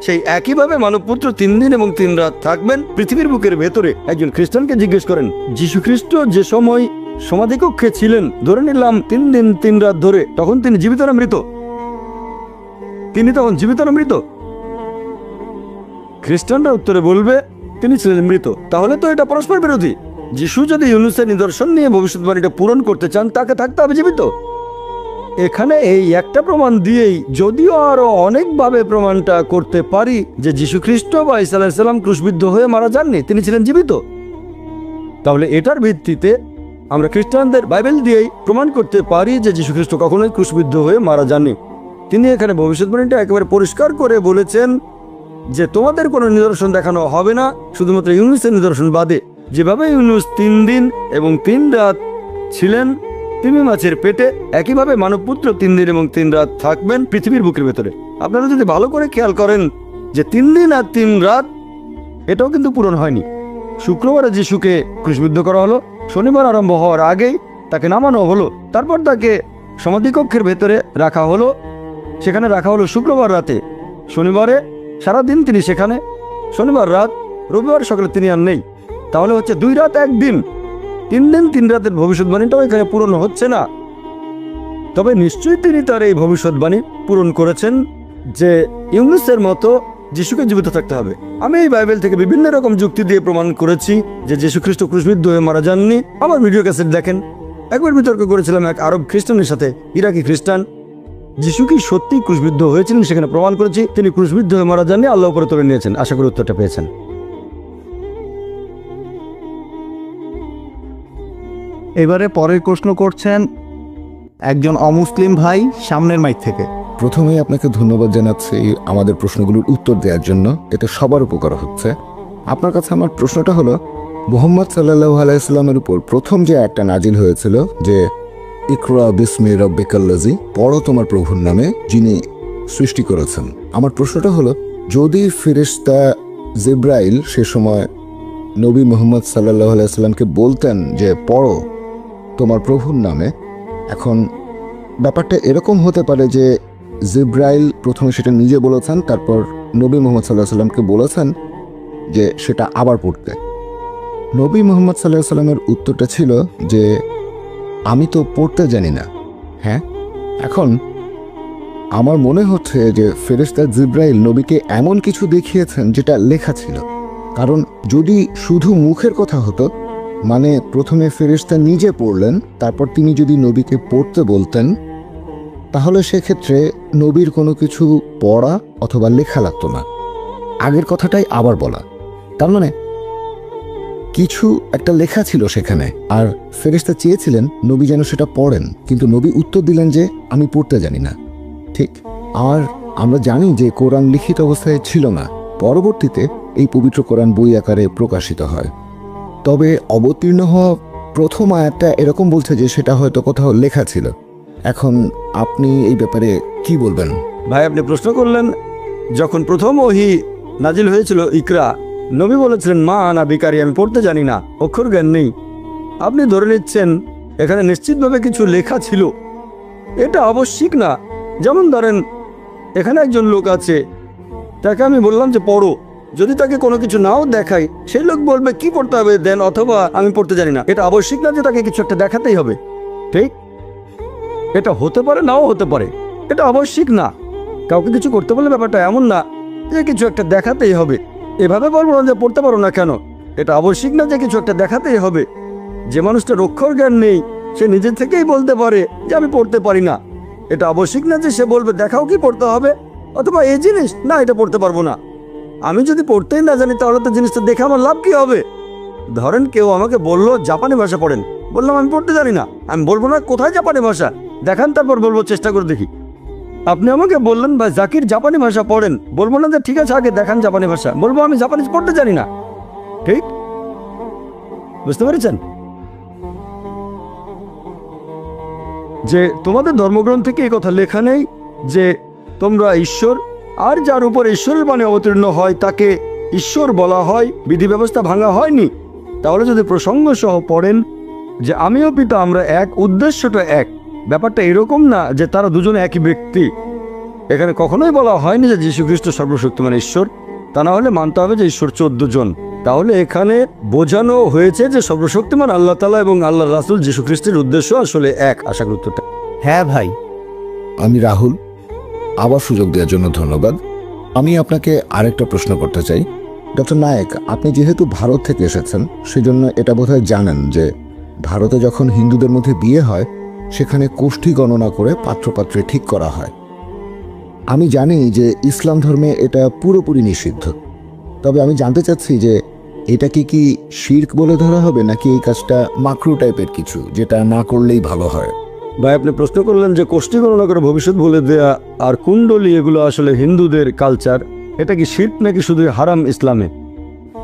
সেই একইভাবে মানবপুত্র 3 দিন এবং 3 রাত থাকবেন পৃথিবীর বুকের ভেতরে। একজন খ্রিস্টানকে জিজ্ঞেস করেন, যীশু খ্রিস্ট যে সময় সমাধিকক্ষে ছিলেন, ধরে নিলাম 3 দিন 3 রাত ধরে, তখন তিনি জীবিত না মৃত? তিনি তখন জীবিত না মৃত? খ্রিস্টানরা উত্তরে বলবে তিনি ছিলেন মৃত। তাহলে তো এটা পরস্পর বিরোধী। যিশু যদি ইউনূসের নিদর্শন নিয়ে ভবিষ্যৎবাণীটা পূরণ করতে চান তাকে থাকতে হবে জীবিত। এখানে এই একটা প্রমাণ দিয়েই, যদিও আরো অনেকভাবে প্রমাণটা করতে পারি যে যীশু খ্রিস্ট বা ঈসা আলাইহিস সালাম ক্রুশবিদ্ধ হয়ে মারা যাননি, তিনি ছিলেন জীবিত, তাহলে এটার ভিত্তিতে আমরা খ্রিস্টানদের বাইবেল দিয়েই প্রমাণ করতে পারি যে যীশু খ্রিস্ট কখনোই ক্রুশবিদ্ধ হয়ে মারা যাননি। তিনি এখানে ভবিষ্যৎবাণীটা একেবারে পরিষ্কার করে বলেছেন যে তোমাদের কোনো নিদর্শন দেখানো হবে না, শুধুমাত্র ইউনূসের নিদর্শন বাদে। যেভাবে ইউনূস 3 দিন এবং 3 রাত ছিলেন তিনি মাছের পেটে, একইভাবে মানবপুত্র 3 দিন এবং 3 রাত থাকবেন পৃথিবীর বুকের ভেতরে। আপনারা যদি ভালো করে খেয়াল করেন যে 3 দিন আর 3 রাত এটাও কিন্তু পূরণ হয়নি। শুক্রবারে যিশুকে ক্রুশবিদ্ধ করা হলো, শনিবার আরম্ভ হওয়ার আগেই তাকে নামানো হলো, তারপর তাকে সমাধিকক্ষের ভেতরে রাখা হলো, সেখানে রাখা হলো শুক্রবার রাতে। শনিবারে সারাদিন তিনি সেখানে, শনিবার রাত, রবিবার সকালে তিনি আর নেই। তাহলে হচ্ছে 2 রাত 1 দিন, 3 দিন 3 রাতের ভবিষ্যৎবাণীটাও এখানে পূরণ হচ্ছে না। তবে নিশ্চয়ই তিনি তার এই ভবিষ্যৎবাণী পূরণ করেছেন যে ইউনূসের মতো যিশুকে জীবিত থাকতে হবে। আমি এই বাইবেল থেকে বিভিন্ন রকম যুক্তি দিয়ে প্রমাণ করেছি যে যীশু খ্রিস্ট ক্রুশবিদ্ধ হয়ে মারা যাননি। আমার ভিডিও ক্যাসেট দেখেন। একবার বিতর্ক করেছিলাম এক আরব খ্রিস্টানের সাথে, ইরাকি খ্রিস্টান। যিশু কি সত্যি ক্রুশবিদ্ধ হয়েছিলেন সেখানে প্রমাণ করেছি তিনি ক্রুশবিদ্ধ হয়ে মারা যাননি, আল্লাহ উপরে তুলে নিয়েছেন। আশা করি উত্তরটা পেয়েছেন।
এবারে পরের প্রশ্ন করছেন একজন অমুসলিম ভাই সামনের মাইক থেকে।
প্রথমেই আপনাকে ধন্যবাদ জানাচ্ছি আমাদের প্রশ্নগুলোর উত্তর দেওয়ার জন্য, এতে সবার উপকার হচ্ছে। আপনার কাছে আমার প্রশ্নটা হলো, মুহাম্মদ সাল্লাল্লাহু আলাইহি সাল্লামের উপর প্রথম যে আয়াতটা নাজিল হয়েছিল যে ইকরা বিসমি রাব্বিকাল্লাযী, পড়ো তোমার প্রভুর নামে যিনি সৃষ্টি করেছেন, আমার প্রশ্নটা হলো যদি ফেরেশতা জিবরাইল সে সময় নবী মুহাম্মদ সাল্লাল্লাহু আলাইহি সাল্লামকে বলতেন যে পড়ো তোমার প্রভুর নামে, এখন ব্যাপারটা এরকম হতে পারে যে জিবরাইল প্রথমে সেটা নিজে বলেছেন, তারপর নবী মুহাম্মদ সাল্লাল্লাহু আলাইহি সাল্লামকে বলেছেন যে সেটা আবার পড়তে। নবী মুহাম্মদ সাল্লাল্লাহু আলাইহি সাল্লামের উত্তরটা ছিল যে আমি তো পড়তে জানি না। হ্যাঁ, এখন আমার মনে হচ্ছে যে ফেরেশতা জিবরাইল নবীকে এমন কিছু দেখিয়েছেন যেটা লেখা ছিল, কারণ যদি শুধু মুখের কথা হতো, মানে প্রথমে ফেরেশতা নিজে পড়লেন, তারপর তিনি যদি নবীকে পড়তে বলতেন, তাহলে সেক্ষেত্রে নবীর কোনো কিছু পড়া অথবা লেখা লাগতো না। আগের কথাটাই আবার বলা, তার মানে কিছু একটা লেখা ছিল সেখানে, আর ফেরেশতা চেয়েছিলেন নবী যেন সেটা পড়েন, কিন্তু নবী উত্তর দিলেন যে আমি পড়তে জানি না। ঠিক, আর আমরা জানি যে কোরআন লিখিত অবস্থায় ছিল না, পরবর্তীতে এই পবিত্র কোরআন বই আকারে প্রকাশিত হয়। তবে অবতীর্ণ হওয়া প্রথম আয়াতটা এরকম বলছে যে সেটা হয়তো কোথাও লেখা ছিল। এখন আপনি এই ব্যাপারে কি বলবেন?
ভাই আপনি প্রশ্ন করলেন, যখন প্রথম ওহী নাজিল হয়েছিল ইকরা, নবী বলেছিলেন মা আনা বিকারি, আমি পড়তে জানি না, অক্ষর জ্ঞান নেই। আপনি ধরে নিচ্ছেন এখানে নিশ্চিতভাবে কিছু লেখা ছিল, এটা আবশ্যিক না। যেমন ধরেন এখানে একজন লোক আছে, তাকে আমি বললাম যে পড়ো, যদি তাকে কোনো কিছু নাও দেখাই সেই লোক বলবে কি পড়তে হবে দেন, অথবা আমি পড়তে জানি না। এটা আবশ্যিক না যে তাকে কিছু একটা দেখাতেই হবে, ঠিক? এটা হতে পারে নাও হতে পারে, এটা আবশ্যিক না। কাউকে কিছু করতে বলে ব্যাপারটা এমন না যে কিছু একটা দেখাতেই হবে। এভাবে বলবো না যে পড়তে পারো না কেন, এটা আবশ্যিক না যে কিছু একটা দেখাতেই হবে। যে মানুষটার অক্ষর জ্ঞান নেই সে নিজে থেকেই বলতে পারে যে আমি পড়তে পারি না। এটা আবশ্যিক না যে সে বলবে দেখাও কি পড়তে হবে, অথবা এই জিনিস না এটা পড়তে পারবো না। আমি যদি পড়তেই না জানি তাহলে তো জিনিসটা দেখে আমার লাভ কি হবে? ধরেন কেউ আমাকে বললো জাপানি ভাষা পড়েন, বললাম আমি পড়তে জানি না, আমি বলবো না কোথায় জাপানি ভাষা দেখান, তারপর বলবো চেষ্টা করে দেখি। আপনি আমাকে বললেন ভাই জাকির জাপানি ভাষা পড়েন, বলবো না যে ঠিক আছে আগে দেখান জাপানি ভাষা, বলবো আমি জাপানিজ পড়তে জানি না, ঠিক? বুঝতে পেরেছেন যে তোমাদের ধর্মগ্রন্থে কি এই কথা লেখা নেই যে তোমরা ঈশ্বর, আর যার উপর ঈশ্বরের বাণী অবতীর্ণ হয় তাকে ঈশ্বর বলা হয়, বিধি ব্যবস্থা ভাঙা হয়নি? তাহলে যদি প্রসঙ্গ সহ পড়েন যে আমিও পিতা আমরা এক, উদ্দেশ্যটা এক, ব্যাপারটা এরকম না যে তারা দুজনে একই ব্যক্তি। এখানে কখনোই বলা হয়নি যে যীশুখ্রিস্ট সর্বশক্তিমান ঈশ্বর, তা না হলে মানতে হবে যে ঈশ্বর 14 জন। তাহলে এখানে বোঝানো হয়েছে যে সর্বশক্তিমান আল্লাহ তাআলা এবং আল্লাহ রাসূল যীশুখ্রিস্টের উদ্দেশ্য আসলে এক। আশা করি উত্তরটা।
হ্যাঁ ভাই।
আমি রাহুল, আবার সুযোগ দেওয়ার জন্য ধন্যবাদ। আমি আপনাকে আরেকটা প্রশ্ন করতে চাই। ডক্টর নায়েক, আপনি যেহেতু ভারত থেকে এসেছেন সেজন্য এটা বোধহয় জানেন যে ভারতে যখন হিন্দুদের মধ্যে বিয়ে হয় সেখানে কোষ্ঠী গণনা করে পাত্রপাত্রে ঠিক করা হয়। আমি জানি যে ইসলাম ধর্মে এটা পুরোপুরি নিষিদ্ধ, তবে আমি জানতে চাচ্ছি যে এটা কি শিরক বলে ধরা হবে, নাকি এই কাজটা মাকরু টাইপের কিছু যেটা না করলেই ভালো হয়?
ভাই আপনি প্রশ্ন করলেন যে কোষ্ঠী গণনা করে ভবিষ্যৎ বলে দেয়া আর কুণ্ডলী এগুলো আসলে হিন্দুদের কালচার, এটা কি শিরক নাকি শুধু হারাম ইসলামে?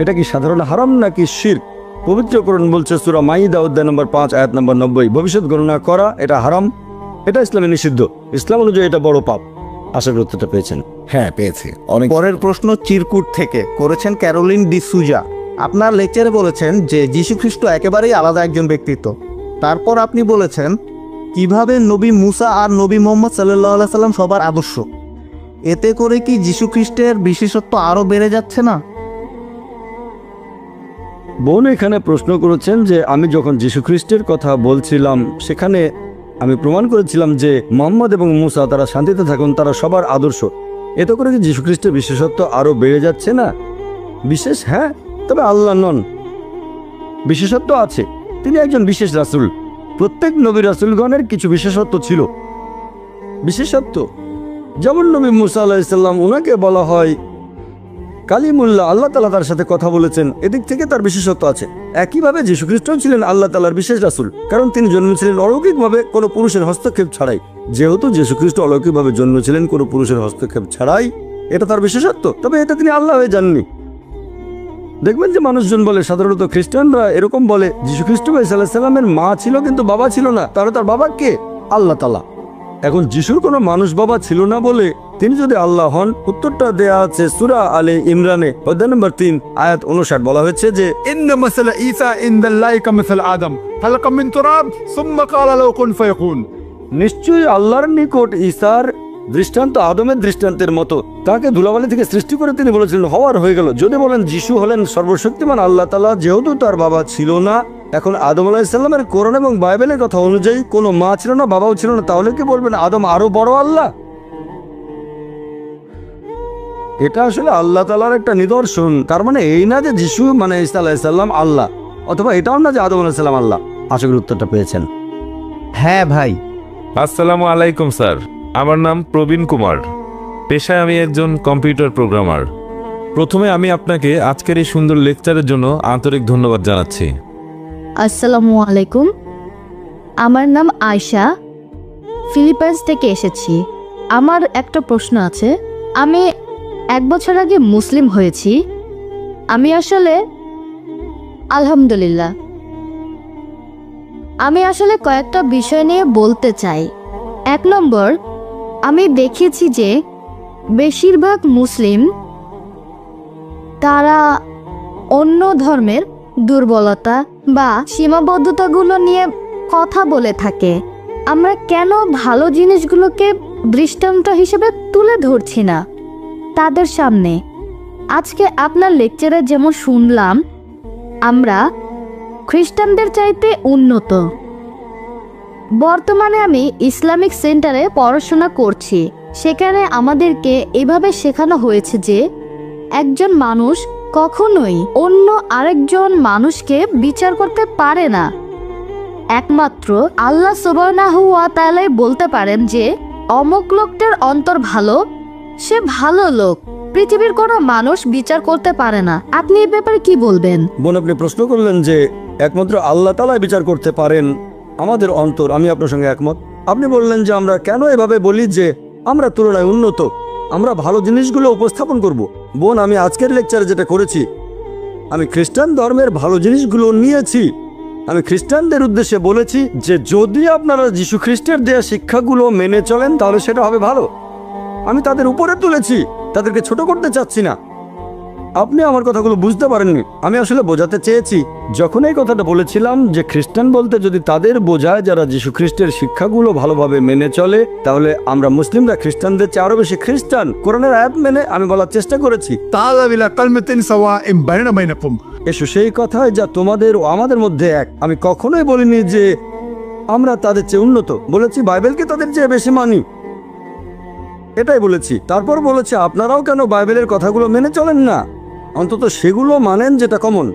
এটা কি সাধারণ হারাম নাকি শিরক? পবিত্র কোরআন বলছে সূরা মাইদা অধ্যায় নম্বর 5 আয়াত নম্বর 90, ভবিষ্যৎ গণনা করা এটা হারাম, এটা ইসলামে নিষিদ্ধ। ইসলাম অনুযায়ী এটা বড় পাপ। আশা করি উত্তরটা পেয়েছেন।
হ্যাঁ পেয়েছি। অনেক
পরের প্রশ্ন চিরকুট থেকে করেছেন ক্যারোলিন ডি সুজা। আপনার লেকচারে বলেছেন যে যীশুখ্রিস্ট একেবারেই আলাদা একজন ব্যক্তিত্ব। তারপর আপনি বলেছেন কিভাবে নবী মুসা আর নবী মোহাম্মদ সাল্লাল্লাহু আলাইহি সাল্লাম সবার আদর্শ। এতে করে কি যীশুখ্রিস্টের বিশেষত্ব আরও বেড়ে যাচ্ছে না?
বোন এখানে প্রশ্ন করেছেন যে আমি যখন যীশুখ্রিস্টের কথা বলছিলাম সেখানে আমি প্রমাণ করেছিলাম যে মোহাম্মদ এবং মুসা তারা শান্তিতে থাকুন, তারা সবার আদর্শ। এতে করে কি যীশুখ্রিস্টের বিশেষত্ব আরও বেড়ে যাচ্ছে না? বিশেষ হ্যাঁ, তবে আল্লাহ নন। বিশেষত্ব আছে, তিনি একজন বিশেষ রাসূল। প্রত্যেক নবী রাসূলগণের কিছু বিশেষত্ব ছিল। বিশেষত্ব যেমন নবী মুসা আলাইহিস সালাম, ওনাকে বলা হয় কালিমুল্লাহ, আল্লাহ তাআলা তার সাথে কথা বলেছেন, এদিক থেকে তার বিশেষত্ব আছে। একইভাবে যীশুখ্রিস্ট ছিলেন আল্লাহ তাআলার বিশেষ রাসূল, কারণ তিনি জন্মেছিলেন অলৌকিকভাবে কোনো পুরুষের হস্তক্ষেপ ছাড়াই। যেহেতু যীশুখ্রিস্ট অলৌকিকভাবে জন্মেছিলেন কোনো পুরুষের হস্তক্ষেপ ছাড়াই, এটা তার বিশেষত্ব। তবে এটা তিনি আল্লাহ হয়ে যাননি। দেখবেন যে মানুষজন বলে, সাধারণত খ্রিস্টানরা এরকম বলে যীশুখ্রিস্ট সাল্লাল্লাহু আলাইহি সাল্লামের মা ছিল কিন্তু বাবা ছিল না, তাহলে তার বাবা কে? আল্লাহ তাআলা। এখন যিশুর কোনো মানুষ বাবা ছিল না বলে তিনি যদি আল্লাহ হন, উত্তরটা দেয়া আছে সূরা আলে ইমরানে অধ্যায় নম্বর 3 আয়াত 59। বলা হয়েছে যে
إن مثل عيسى عند الله كمثل آدم خلق من تراب ثم قال له كن فيكون।
নিশ্চয়ই আল্লাহর নিকট ঈসার দৃষ্টান্ত আদমের দৃষ্টান্তের মতো, তাকে ধুলাবালি থেকে সৃষ্টি করে তিনি বলেছিলেন হওয়ার হয়ে গেল। যদি বলেন যিশু হলেন সর্বশক্তিমান আল্লাহ তাআলা, যেহেতু তার বাবা ছিল না, এখন আদম আলাইহিস সালামের কোরআন এবং বাইবেলের কথা অনুযায়ী কোনো মা ছিল না, বাবাও ছিল না, তাহলে কি বলবেন আদম আরো বড় আল্লাহ? এটা আসলে আল্লাহ তাআলার একটা নিদর্শন। তার মানে এই না যে যিশু মানে ঈসা আলাইহিস সালাম আল্লাহ, অথবা এটাও না যে আদম আলাইহিস সালাম আল্লাহ। আশা করি উত্তরটা পেয়েছেন।
হ্যাঁ ভাই।
আসসালামু আলাইকুম স্যার, আমার নাম প্রবীণ কুমার, পেশায় আমি একজন কম্পিউটার প্রোগ্রামার। প্রথমে আমি আপনাকে আজকের এই সুন্দর লেকচারের জন্য আন্তরিক ধন্যবাদ জানাচ্ছি।
আসসালামু আলাইকুম, আমার নাম আয়শা, ফিলিপাইন্স থেকে এসেছি। আমার একটা প্রশ্ন আছে। আমি 1 বছর আগে মুসলিম হয়েছি। আমি আসলে আলহামদুলিল্লাহ আমি আসলে কয়েকটা বিষয় নিয়ে বলতে চাই। 1 নম্বর, আমি দেখেছি যে বেশিরভাগ মুসলিম তারা অন্য ধর্মের দুর্বলতা বা সীমাবদ্ধতাগুলো নিয়ে কথা বলে থাকে। আমরা কেন ভালো জিনিসগুলোকে দৃষ্টান্ত হিসেবে তুলে ধরছি না তাদের সামনে? আজকে আপনার লেকচারে যেমন শুনলাম, আমরা খ্রিস্টানদের চাইতে উন্নত। বর্তমানে আমি ইসলামিক সেন্টারে পড়াশোনা করছি। সেখানে আমাদেরকে এভাবে শেখানো হয়েছে যে একজন মানুষ কখনোই অন্য আরেকজন মানুষকে বিচার করতে পারে না। একমাত্র আল্লাহ সুবহানাহু ওয়া তাআলাই বলতে পারেন যে অমুক লোকটার অন্তর ভালো, সে ভালো লোক। পৃথিবীর কোনো মানুষ বিচার করতে পারে না। আপনি এই ব্যাপারে কি বলবেন?
বোন, আপনি প্রশ্ন করলেন যে একমাত্র আল্লাহ তাআলাই বিচার করতে পারেন আমাদের অন্তর। আমি আপনার সঙ্গে একমত। আপনি বললেন যে আমরা কেন এভাবে বলি যে আমরা তুলনায় উন্নত, আমরা ভালো জিনিসগুলো উপস্থাপন করব। বোন, আমি আজকের লেকচারে যেটা করেছি, আমি খ্রিস্টান ধর্মের ভালো জিনিসগুলো নিয়েছি। আমি খ্রিস্টানদের উদ্দেশ্যে বলেছি যে যদি আপনারা যীশু খ্রিস্টের দেয়া শিক্ষাগুলো মেনে চলেন তাহলে সেটা হবে ভালো। আমি তাদের উপরে তুলেছি, তাদেরকে ছোট করতে চাচ্ছি না। আপনি আমার কথাগুলো বুঝতে পারেননি। আমি আসলে বোঝাতে চেয়েছি, যখন এই কথাটা বলেছিলাম যে খ্রিস্টান বলতে যদি তাদের বোঝায় যারা যীশু খ্রিস্টের শিক্ষাগুলো ভালোভাবে মেনে চলে, তাহলে আমরা মুসলিমরা খ্রিস্টানদের চেয়ে আরো বেশি খ্রিস্টান। কোরআনের আয়াত মেনে আমি বলার চেষ্টা করেছি,
تعالوا إلى كلمة سواء بيننا وبينكم.
এসো সেই কথায় যা তোমাদের ও আমাদের মধ্যে এক। আমি কখনোই বলিনি যে আমরা তাদের চেয়ে উন্নত, বলেছি বাইবেলকে তাদের চেয়ে বেশি মানি, এটাই বলেছি। তারপর বলেছি আপনারাও কেন বাইবেলের কথাগুলো মেনে চলেন না, অন্তত সেগুলো মানেন যেটা কমন।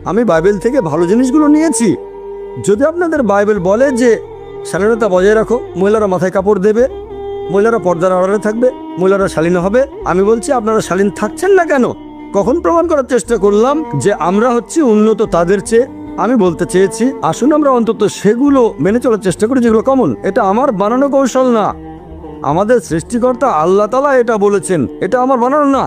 আমি বাইবেল থেকে ভালো জিনিসগুলো নিয়েছি। যদি আপনাদের বাইবেল বলে যে শালীনতা বজায় রাখো, মহিলারা মাথায় কাপড় দেবে, মহিলারা পর্দার আড়ালে থাকবে, মহিলারা শালীন হবে, আমি বলছি আপনারা শালীন থাকছেন না কেন? কখন প্রমাণ করার চেষ্টা করলাম যে আমরা হচ্ছি উন্নত তাদের চেয়ে? আমি বলতে চেয়েছি আসুন আমরা অন্তত সেগুলো মেনে চলার চেষ্টা করি যেগুলো কমন। এটা আমার বানানো কৌশল না, আমাদের সৃষ্টিকর্তা আল্লাহ তাআলা এটা বলেছেন, এটা আমার বানানো না।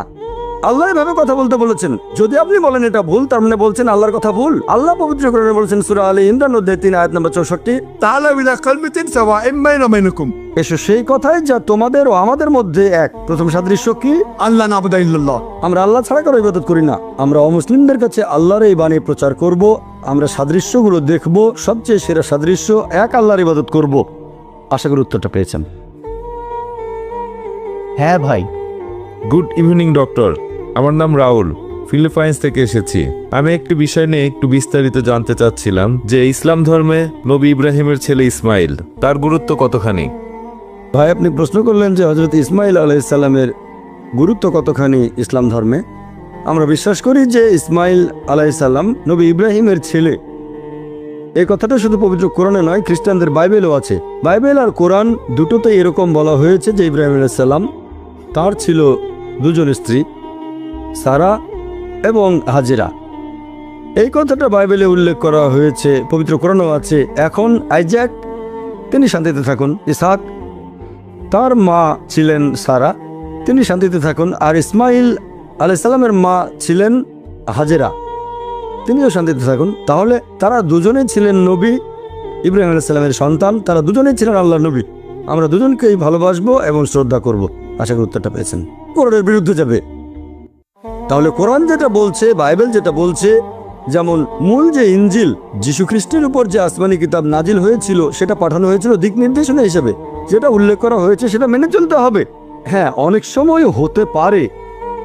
আল্লাহ এভাবে কথা বলতে বলেছেন। যদি আপনি বলেন এটা ভুল, তার মানে বলছেন আল্লাহর কথা ভুল। আল্লাহ পবিত্র কোরআনে বলেছেন সূরা আলে ইমরান অধ্যায় 3 আয়াত নম্বর 64,
تعالوا إلى كلمة سواء بيننا وبينكم
এসো সেই কথায় যা তোমাদের ও আমাদের মধ্যে এক। প্রথম সাদৃশ্য কি?
أن لا نعبد إلا الله.
আমরা আল্লাহ ছাড়া কারো ইবাদত করি না। আমরা অমুসলিমদের কাছে আল্লাহর এই বাণী প্রচার করব। আমরা সাদৃশ্যগুলো দেখব, সবচেয়ে সেরা সাদৃশ্য এক আল্লাহর ইবাদত করব। আশা করি উত্তরটা পেয়েছেন।
হ্যাঁ ভাই।
গুড ইভিনিং ডক্টর, আমার নাম রাহুল, ফিলিপাইন্স থেকে এসেছি। আমি একটি বিষয় নিয়ে একটু বিস্তারিত জানতে চাচ্ছিলাম যে ইসলাম ধর্মে নবী ইব্রাহিমের ছেলে ইসমাইল, তার গুরুত্ব কতখানি?
ভাই, আপনি প্রশ্ন করলেন যে হযরত ইসমাইল আলাইহিসসালামের গুরুত্ব কতখানি ইসলাম ধর্মে। আমরা বিশ্বাস করি যে ইসমাইল আলাইহিসসালাম নবী ইব্রাহিমের ছেলে। এই কথাটা শুধু পবিত্র কোরআনে নয়, খ্রিস্টানদের বাইবেলও আছে। বাইবেল আর কোরআন দুটোতে এরকম বলা হয়েছে যে ইব্রাহিম আলাইহিসসালাম তার ছিল দুজন স্ত্রী, সারা এবং হাজেরা। এই কথাটা বাইবেলে উল্লেখ করা হয়েছে, পবিত্র কোরআনও আছে। এখন আইজাক, তিনি শান্তিতে থাকুন। ইসহাক, তার মা ছিলেন সারা, তিনি শান্তিতে থাকুন। আর ইসমাইল আলাইহিসসালামের মা ছিলেন হাজেরা, তিনিও শান্তিতে থাকুন। তাহলে তারা দুজনেই ছিলেন নবী, ইব্রাহিম আলাইহিসসালামের সন্তান। তারা দুজনেই ছিলেন আল্লাহর নবী। আমরা দুজনকেই ভালোবাসবো এবং শ্রদ্ধা করব। আশা করি উত্তরটা পেয়েছেন। কোরআনের বিরুদ্ধে যাবে, তাহলে কোরআন যেটা বলছে, বাইবেল যেটা বলছে, যেমন মূল যে ইনজিল, যীশু খ্রিস্টের উপর যে আসমানি কিতাব নাজিল হয়েছিল, সেটা পাঠানো হয়েছিল দিক নির্দেশনা হিসেবে। যেটা উল্লেখ করা হয়েছে সেটা মেনে চলতে হবে। হ্যাঁ, অনেক সময় হতে পারে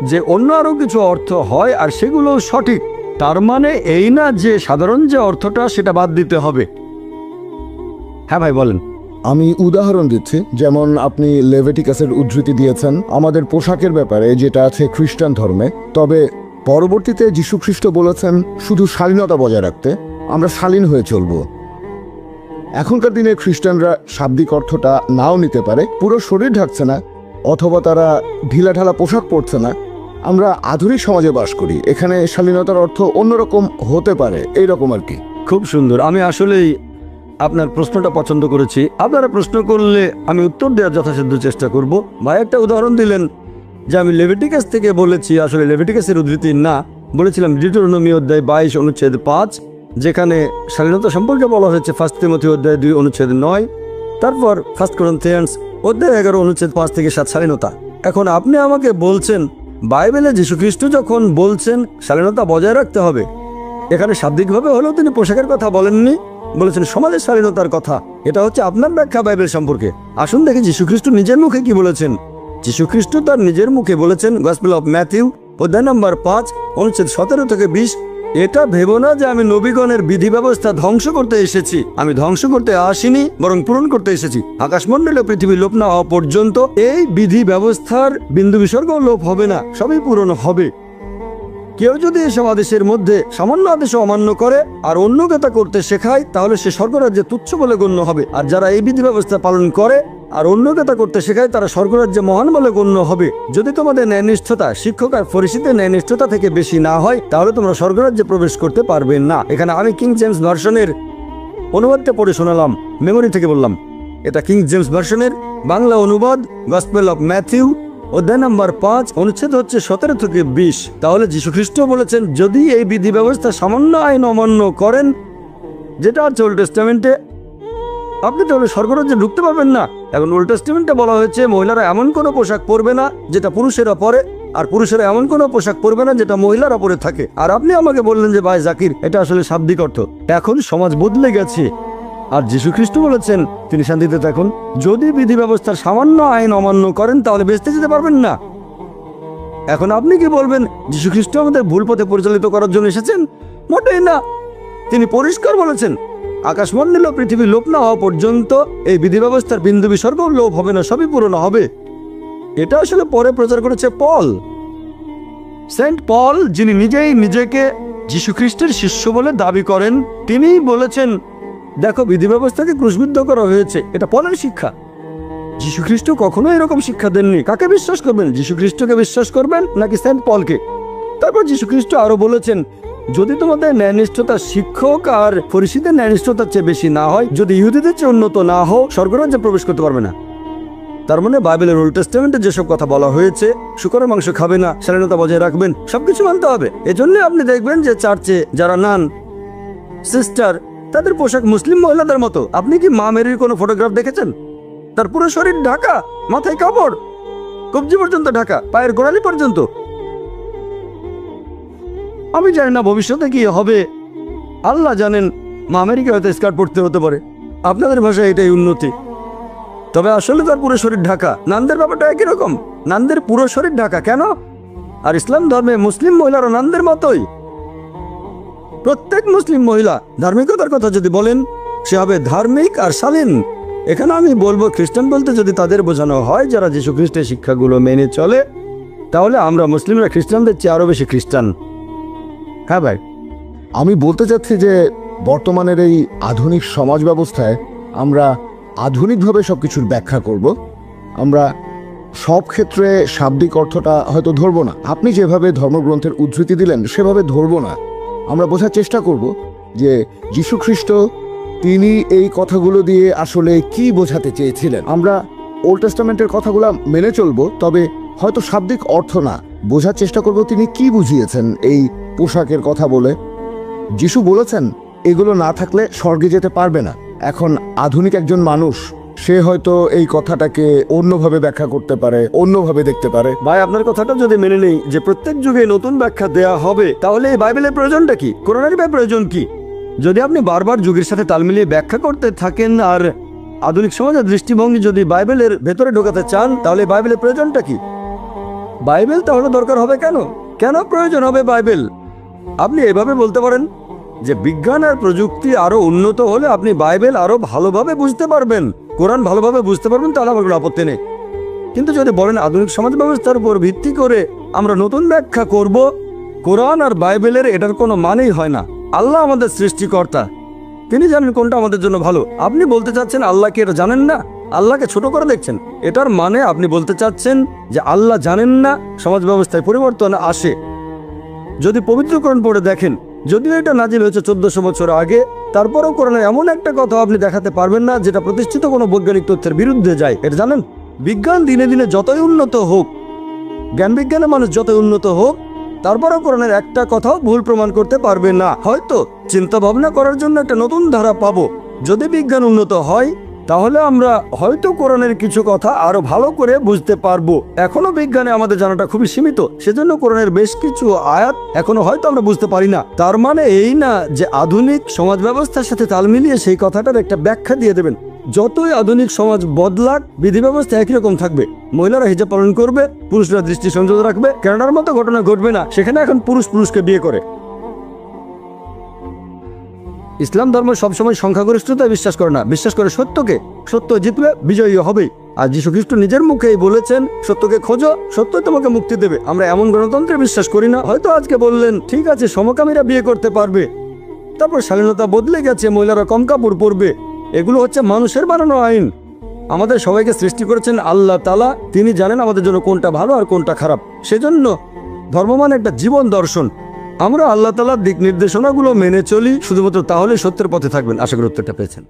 যে অন্য আরও কিছু অর্থ হয় আর সেগুলো সঠিক। তার মানে এই না যে সাধারণ যে অর্থটা সেটা বাদ দিতে হবে। হ্যাঁ ভাই, বলেন।
আমি উদাহরণ দিচ্ছি, যেমন আপনি লেভিটিকাসের উদ্ধৃতি দিয়েছেন আমাদের পোশাকের ব্যাপারে, যেটা আছে খ্রিস্টান ধর্মে। তবে পরবর্তীতে যীশু খ্রিস্ট বলেছেন শুধু শালীনতা বজায় রাখতে, আমরা শালীন হয়ে চলব। এখনকার দিনে খ্রিস্টানরা শাব্দিক অর্থটা নাও নিতে পারে, পুরো শরীর ঢাকছে না, অথবা তারা ঢিলাঢালা পোশাক পরছে না। আমরা আধুনিক সমাজে বাস করি, এখানে শালীনতার অর্থ অন্যরকম হতে পারে, এইরকম আর কি।
খুব সুন্দর। আমি আসলেই আপনার প্রশ্নটা পছন্দ করেছি। আপনারা প্রশ্ন করলে আমি উত্তর দেওয়ার যথাসাধ্য চেষ্টা করব। ভাই একটা উদাহরণ দিলেন যে আমি লেভিটিকাস থেকে বলেছি, আসলে লেভিটিকাসের উদ্ধৃতি না, বলেছিলাম ডিউটেরোনমি অধ্যায় 22 অনুচ্ছেদ 5, যেখানে স্বাধীনতা সম্পর্কে বলা হয়েছে 1 তিমথি অধ্যায় 2 অনুচ্ছেদ 9, তারপর 1 করিন্থিয়ান্স অধ্যায় 11 অনুচ্ছেদ 5 থেকে 7 স্বাধীনতা। এখন আপনি আমাকে বলছেন বাইবেলে যীশুখ্রিস্ট যখন বলছেন স্বাধীনতা বজায় রাখতে হবে, এখানে শাব্দিকভাবে হলেও তিনি পোশাকের কথা বলেননি, বলেছেন সমাজের স্বাধীনতার কথা। এটা হচ্ছে আপনার ব্যাখ্যা বাইবেল সম্পর্কে। আসুন দেখি যীশুখ্রিস্ট নিজের মুখে কি বলেছেন। যীশুখ্রিস্ট তার নিজের মুখে বলেছেন, গসপেল অফ ম্যাথিউ অধ্যায় নম্বর 5 অনুচ্ছেদ 17 থেকে 20, এটা ভেবো না যে আমি নবীগণের বিধি ব্যবস্থা ধ্বংস করতে এসেছি। আমি ধ্বংস করতে আসিনি, বরং পূরণ করতে এসেছি। আকাশমণ্ডল ও পৃথিবী লোপ না হওয়া পর্যন্ত এই বিধি ব্যবস্থার বিন্দু বিসর্গ লোপ হবে না, সবই পূরণ হবে। কেউ যদি এসব আদেশের মধ্যে সামান্য আদেশ অমান্য করে আর অন্যকে তা করতে শেখায়, তাহলে সে স্বর্গরাজ্যে তুচ্ছ বলে গণ্য হবে। আর যারা এই বিধি ব্যবস্থা পালন করে আর অন্যকে তা করতে শেখায়, তারা স্বর্গরাজ্যে মহান বলে গণ্য হবে। যদি তোমাদের ন্যায়নিষ্ঠতা শিক্ষক আর ফরিসীদের ন্যায়নিষ্ঠতা থেকে বেশি না হয়, তাহলে তোমরা স্বর্গরাজ্যে প্রবেশ করতে পারবে না। এখানে আমি কিং জেমস ভার্সনের অনুবাদটা পড়ে শোনালাম, মেমোরি থেকে বললাম। এটা কিং জেমস ভার্সনের বাংলা অনুবাদ, গসপেল অফ ম্যাথিউ অধ্যায় নম্বর 5 অনুচ্ছেদ হচ্ছে 17 থেকে 20। তাহলে যীশুখ্রিস্ট বলেছেন, যদি এই বিধি ব্যবস্থা সামান্য আইন অমান্য করেন, যেটা আছে ওল্ড টেস্টামেন্টে, আপনি তাহলে স্বর্গরাজ্যে ঢুকতে পারবেন না। এখন ওল্ড টেস্টামেন্টে বলা হয়েছে মহিলারা এমন কোনো পোশাক পরবে না যেটা পুরুষেরা পরে, আর পুরুষেরা এমন কোনো পোশাক পরবে না যেটা মহিলারা পরে থাকে। আর আপনি আমাকে বললেন যে ভাই জাকির, এটা আসলে শাব্দিক অর্থ। এখন সমাজ বদলে গেছে, আর যীশুখ্রিস্ট বলেছেন তিনি শান্তিতে থাকুন। যদি বিধি ব্যবস্থার সামান্য আইন অমান্য করেন, তাহলে বেঁচতে যেতে পারবেন না। এখন আপনি কি বলবেন যীশুখ্রিস্ট আমাদের ভুল পথে পরিচালিত করার জন্য এসেছেন? মোটেই না। তিনি পরিষ্কার বলেছেন, আকাশমণ্ডল ও পৃথিবী লোপ না হওয়া পর্যন্ত এই বিধি ব্যবস্থার বিন্দু বিসর্গ লোপ হবে না, সবই পূরণ হবে। এটা আসলে পরে প্রচার করেছে পল, সেন্ট পল, যিনি নিজেই নিজেকে যীশুখ্রিস্টের শিষ্য বলে দাবি করেন। তিনিই বলেছেন, দেখো বিধি ব্যবস্থাকে ক্রুশবিদ্ধ করা হয়েছে। এটা পলের শিক্ষা। যীশুখ্রিস্ট কখনো এরকম শিক্ষা দেননি। কাকে বিশ্বাস করবেন? যীশুখ্রিস্টকে বিশ্বাস করবেন নাকি সেন্ট পলকে? তারপর যীশুখ্রিস্ট আরো বলেছেন, যদি তোমাদের ন্যায়নিষ্ঠতা শিক্ষক আর ফরিসীদের ন্যায়নিষ্ঠতার চেয়ে বেশি না হয়, যদি ইহুদিদের চেয়ে উন্নত না হও, স্বর্গরাজ্যে প্রবেশ করতে পারবে না। তার মানে বাইবেলের ওল্ড টেস্টামেন্টে যেসব কথা বলা হয়েছে, শুকরের মাংস খাবে না, স্বাধীনতা বজায় রাখবেন, সবকিছু মানতে হবে। এজন্য আপনি দেখবেন যে চার্চে যারা নান সিস্টার, তাদের পোশাক মুসলিম মহিলাদের মতো। আপনি কি মা মেরির কোনো ফটোগ্রাফ দেখেছেন? তার পুরো শরীর ঢাকা, মাথায় কাপড়, কবজি পর্যন্ত ঢাকা, পায়ের গোড়ালি পর্যন্ত। আমি জানি না ভবিষ্যতে কি হবে, আল্লাহ জানেন। মা আমেরিকা হয়তো স্কার্ট পড়তে হতে পারে, আপনাদের ভাষায় এটাই উন্নতি। তবে আসলে তার পুরো শরীর ঢাকা। নানদের ব্যাপারটা একই রকম, নানদের পুরো শরীর ঢাকা। কেন? আর ইসলাম ধর্মে মুসলিম মহিলারা নানদের মতোই। প্রত্যেক মুসলিম মহিলা ধার্মিকতার কথা যদি বলেন, সে হবে ধার্মিক আর শালীন। এখানে আমি বলবো, খ্রিস্টান বলতে যদি তাদের বোঝানো হয় যারা যীশু খ্রিস্টের শিক্ষাগুলো মেনে চলে, তাহলে আমরা মুসলিমরা খ্রিস্টানদের চেয়ে আরো বেশি খ্রিস্টান।
হ্যাঁ ভাই, আমি বলতে চাচ্ছি যে বর্তমানের এই আধুনিক সমাজ ব্যবস্থায় আমরা আধুনিকভাবে সব কিছুর ব্যাখ্যা করব। আমরা সব ক্ষেত্রে শাব্দিক অর্থটা হয়তো ধরবো না। আপনি যেভাবে ধর্মগ্রন্থের উদ্ধৃতি দিলেন সেভাবে ধরবো না। আমরা বোঝার চেষ্টা করব যে যীশুখ্রিস্ট তিনি এই কথাগুলো দিয়ে আসলে কি বোঝাতে চেয়েছিলেন। আমরা ওল্ড টেস্টামেন্টের কথাগুলো মেনে চলবো, তবে হয়তো শাব্দিক অর্থ না, বোঝার চেষ্টা করব তিনি কি বুঝিয়েছেন এই পোশাকের কথা বলে। যিশু বলেছেন এগুলো না থাকলে স্বর্গে যেতে পারবে না। এখন আধুনিক একজন মানুষ, সে হয়তো এই কথাটাকে অন্যভাবে ব্যাখ্যা করতে পারে, অন্যভাবে দেখতে পারে।
ভাই, আপনার কথাটা যদি মেনে নেই যে প্রত্যেক যুগে নতুন ব্যাখ্যা দেয়া হবে, তাহলে এই বাইবেলের প্রয়োজনটা কি? কোরআনের প্রয়োজন কি? যদি আপনি বারবার যুগের সাথে তাল মিলিয়ে ব্যাখ্যা করতে থাকেন আর আধুনিক সমাজের দৃষ্টিভঙ্গি যদি বাইবেলের ভেতরে ঢোকাতে চান, তাহলে বাইবেলের প্রয়োজনটা কি? বাইবেল তাহলে দরকার হবে কেন? কেন প্রয়োজন হবে বাইবেল? আপনি এভাবে বলতে পারেন যে বিজ্ঞান আর প্রযুক্তি আরো উন্নত হলে আপনি বাইবেল আরো ভালোভাবে বুঝতে পারবেন, কোরআন ভালোভাবে বুঝতে পারবেন, তাহলে আমার কোনো আপত্তি নেই। কিন্তু যদি বলেন আধুনিক সমাজ ব্যবস্থার উপর ভিত্তি করে আমরা নতুন ব্যাখ্যা করব, কোরআন আর বাইবেলের এটার কোনো মানেই হয় না। আল্লাহ আমাদের সৃষ্টিকর্তা, তিনি জানেন কোনটা আমাদের জন্য ভালো। আপনি বলতে চাচ্ছেন আল্লাহকে এটা জানেন না, আল্লাহকে ছোট করে দেখছেন। এটার মানে আপনি বলতে চাচ্ছেন যে আল্লাহ জানেন না সমাজ ব্যবস্থায় পরিবর্তন আসে। যদি পবিত্র কোরআন পড়ে দেখেন, যদিও এটা নাজিল হয়েছে 1400 বছর আগে, তারপরেও কোরআনে এমন একটা কথা আপনি দেখাতে পারবেন না যেটা প্রতিষ্ঠিত কোনো বৈজ্ঞানিক তথ্যের বিরুদ্ধে যায়। এটা জানেন? বিজ্ঞান দিনে দিনে যতই উন্নত হোক, জ্ঞান বিজ্ঞানের মানুষ যতই উন্নত হোক, তারপরেও কোরআনের একটা কথাও ভুল প্রমাণ করতে পারবে না। হয়তো চিন্তা ভাবনা করার জন্য একটা নতুন ধারা পাবো। যদি বিজ্ঞান উন্নত হয় তাহলে আমরা হয়তো কোরআনের কিছু কথা আরো ভালো করে বুঝতে পারবো। এখনো বিজ্ঞানে আমাদের জানাটা খুবই সীমিত, সেজন্য কোরআনের বেশ কিছু আয়াত এখনো হয়তো আমরা বুঝতে পারি না। তার মানে এই না যে আধুনিক সমাজ ব্যবস্থার সাথে তাল মিলিয়ে সেই কথাটার একটা ব্যাখ্যা দিয়ে দেবেন। যতই আধুনিক সমাজ বদলাক, বিধি ব্যবস্থা একই রকম থাকবে। মহিলারা হিজাব পালন করবে, পুরুষরা দৃষ্টি সংযত রাখবে। কানাডার মতো ঘটনা ঘটবে না, সেখানে এখন পুরুষ পুরুষকে বিয়ে করে। ইসলাম ধর্ম সবসময় সংখ্যাগরিষ্ঠতায় বিশ্বাস করে না, বিশ্বাস করে সত্যকে। সত্য জিতবে, বিজয়ী হবে। আর যীশু খ্রিস্ট নিজের মুখেই বলেছেন, সত্যকে খোঁজো, সত্য তোমাকে মুক্তি দেবে। আমরা এমন গণতন্ত্রে বিশ্বাস করি না। হয়তো আজকে বললেন ঠিক আছে সমকামীরা বিয়ে করতে পারবে, তারপর স্বাধীনতা বদলে গেছে, মহিলারা কম কাপড় পরবে। এগুলো হচ্ছে মানুষের বানানো আইন। আমাদের সবাইকে সৃষ্টি করেছেন আল্লাহ তাআলা, তিনি জানেন আমাদের জন্য কোনটা ভালো আর কোনটা খারাপ। সেজন্য ধর্ম মানে একটা জীবন দর্শন। আমরা আল্লাহ তাআলার দিক নির্দেশনাগুলো মেনে চলি, শুধুমাত্র তাহলে সত্যের পথে থাকবেন। আশা করি উত্তরটা পেয়েছেন।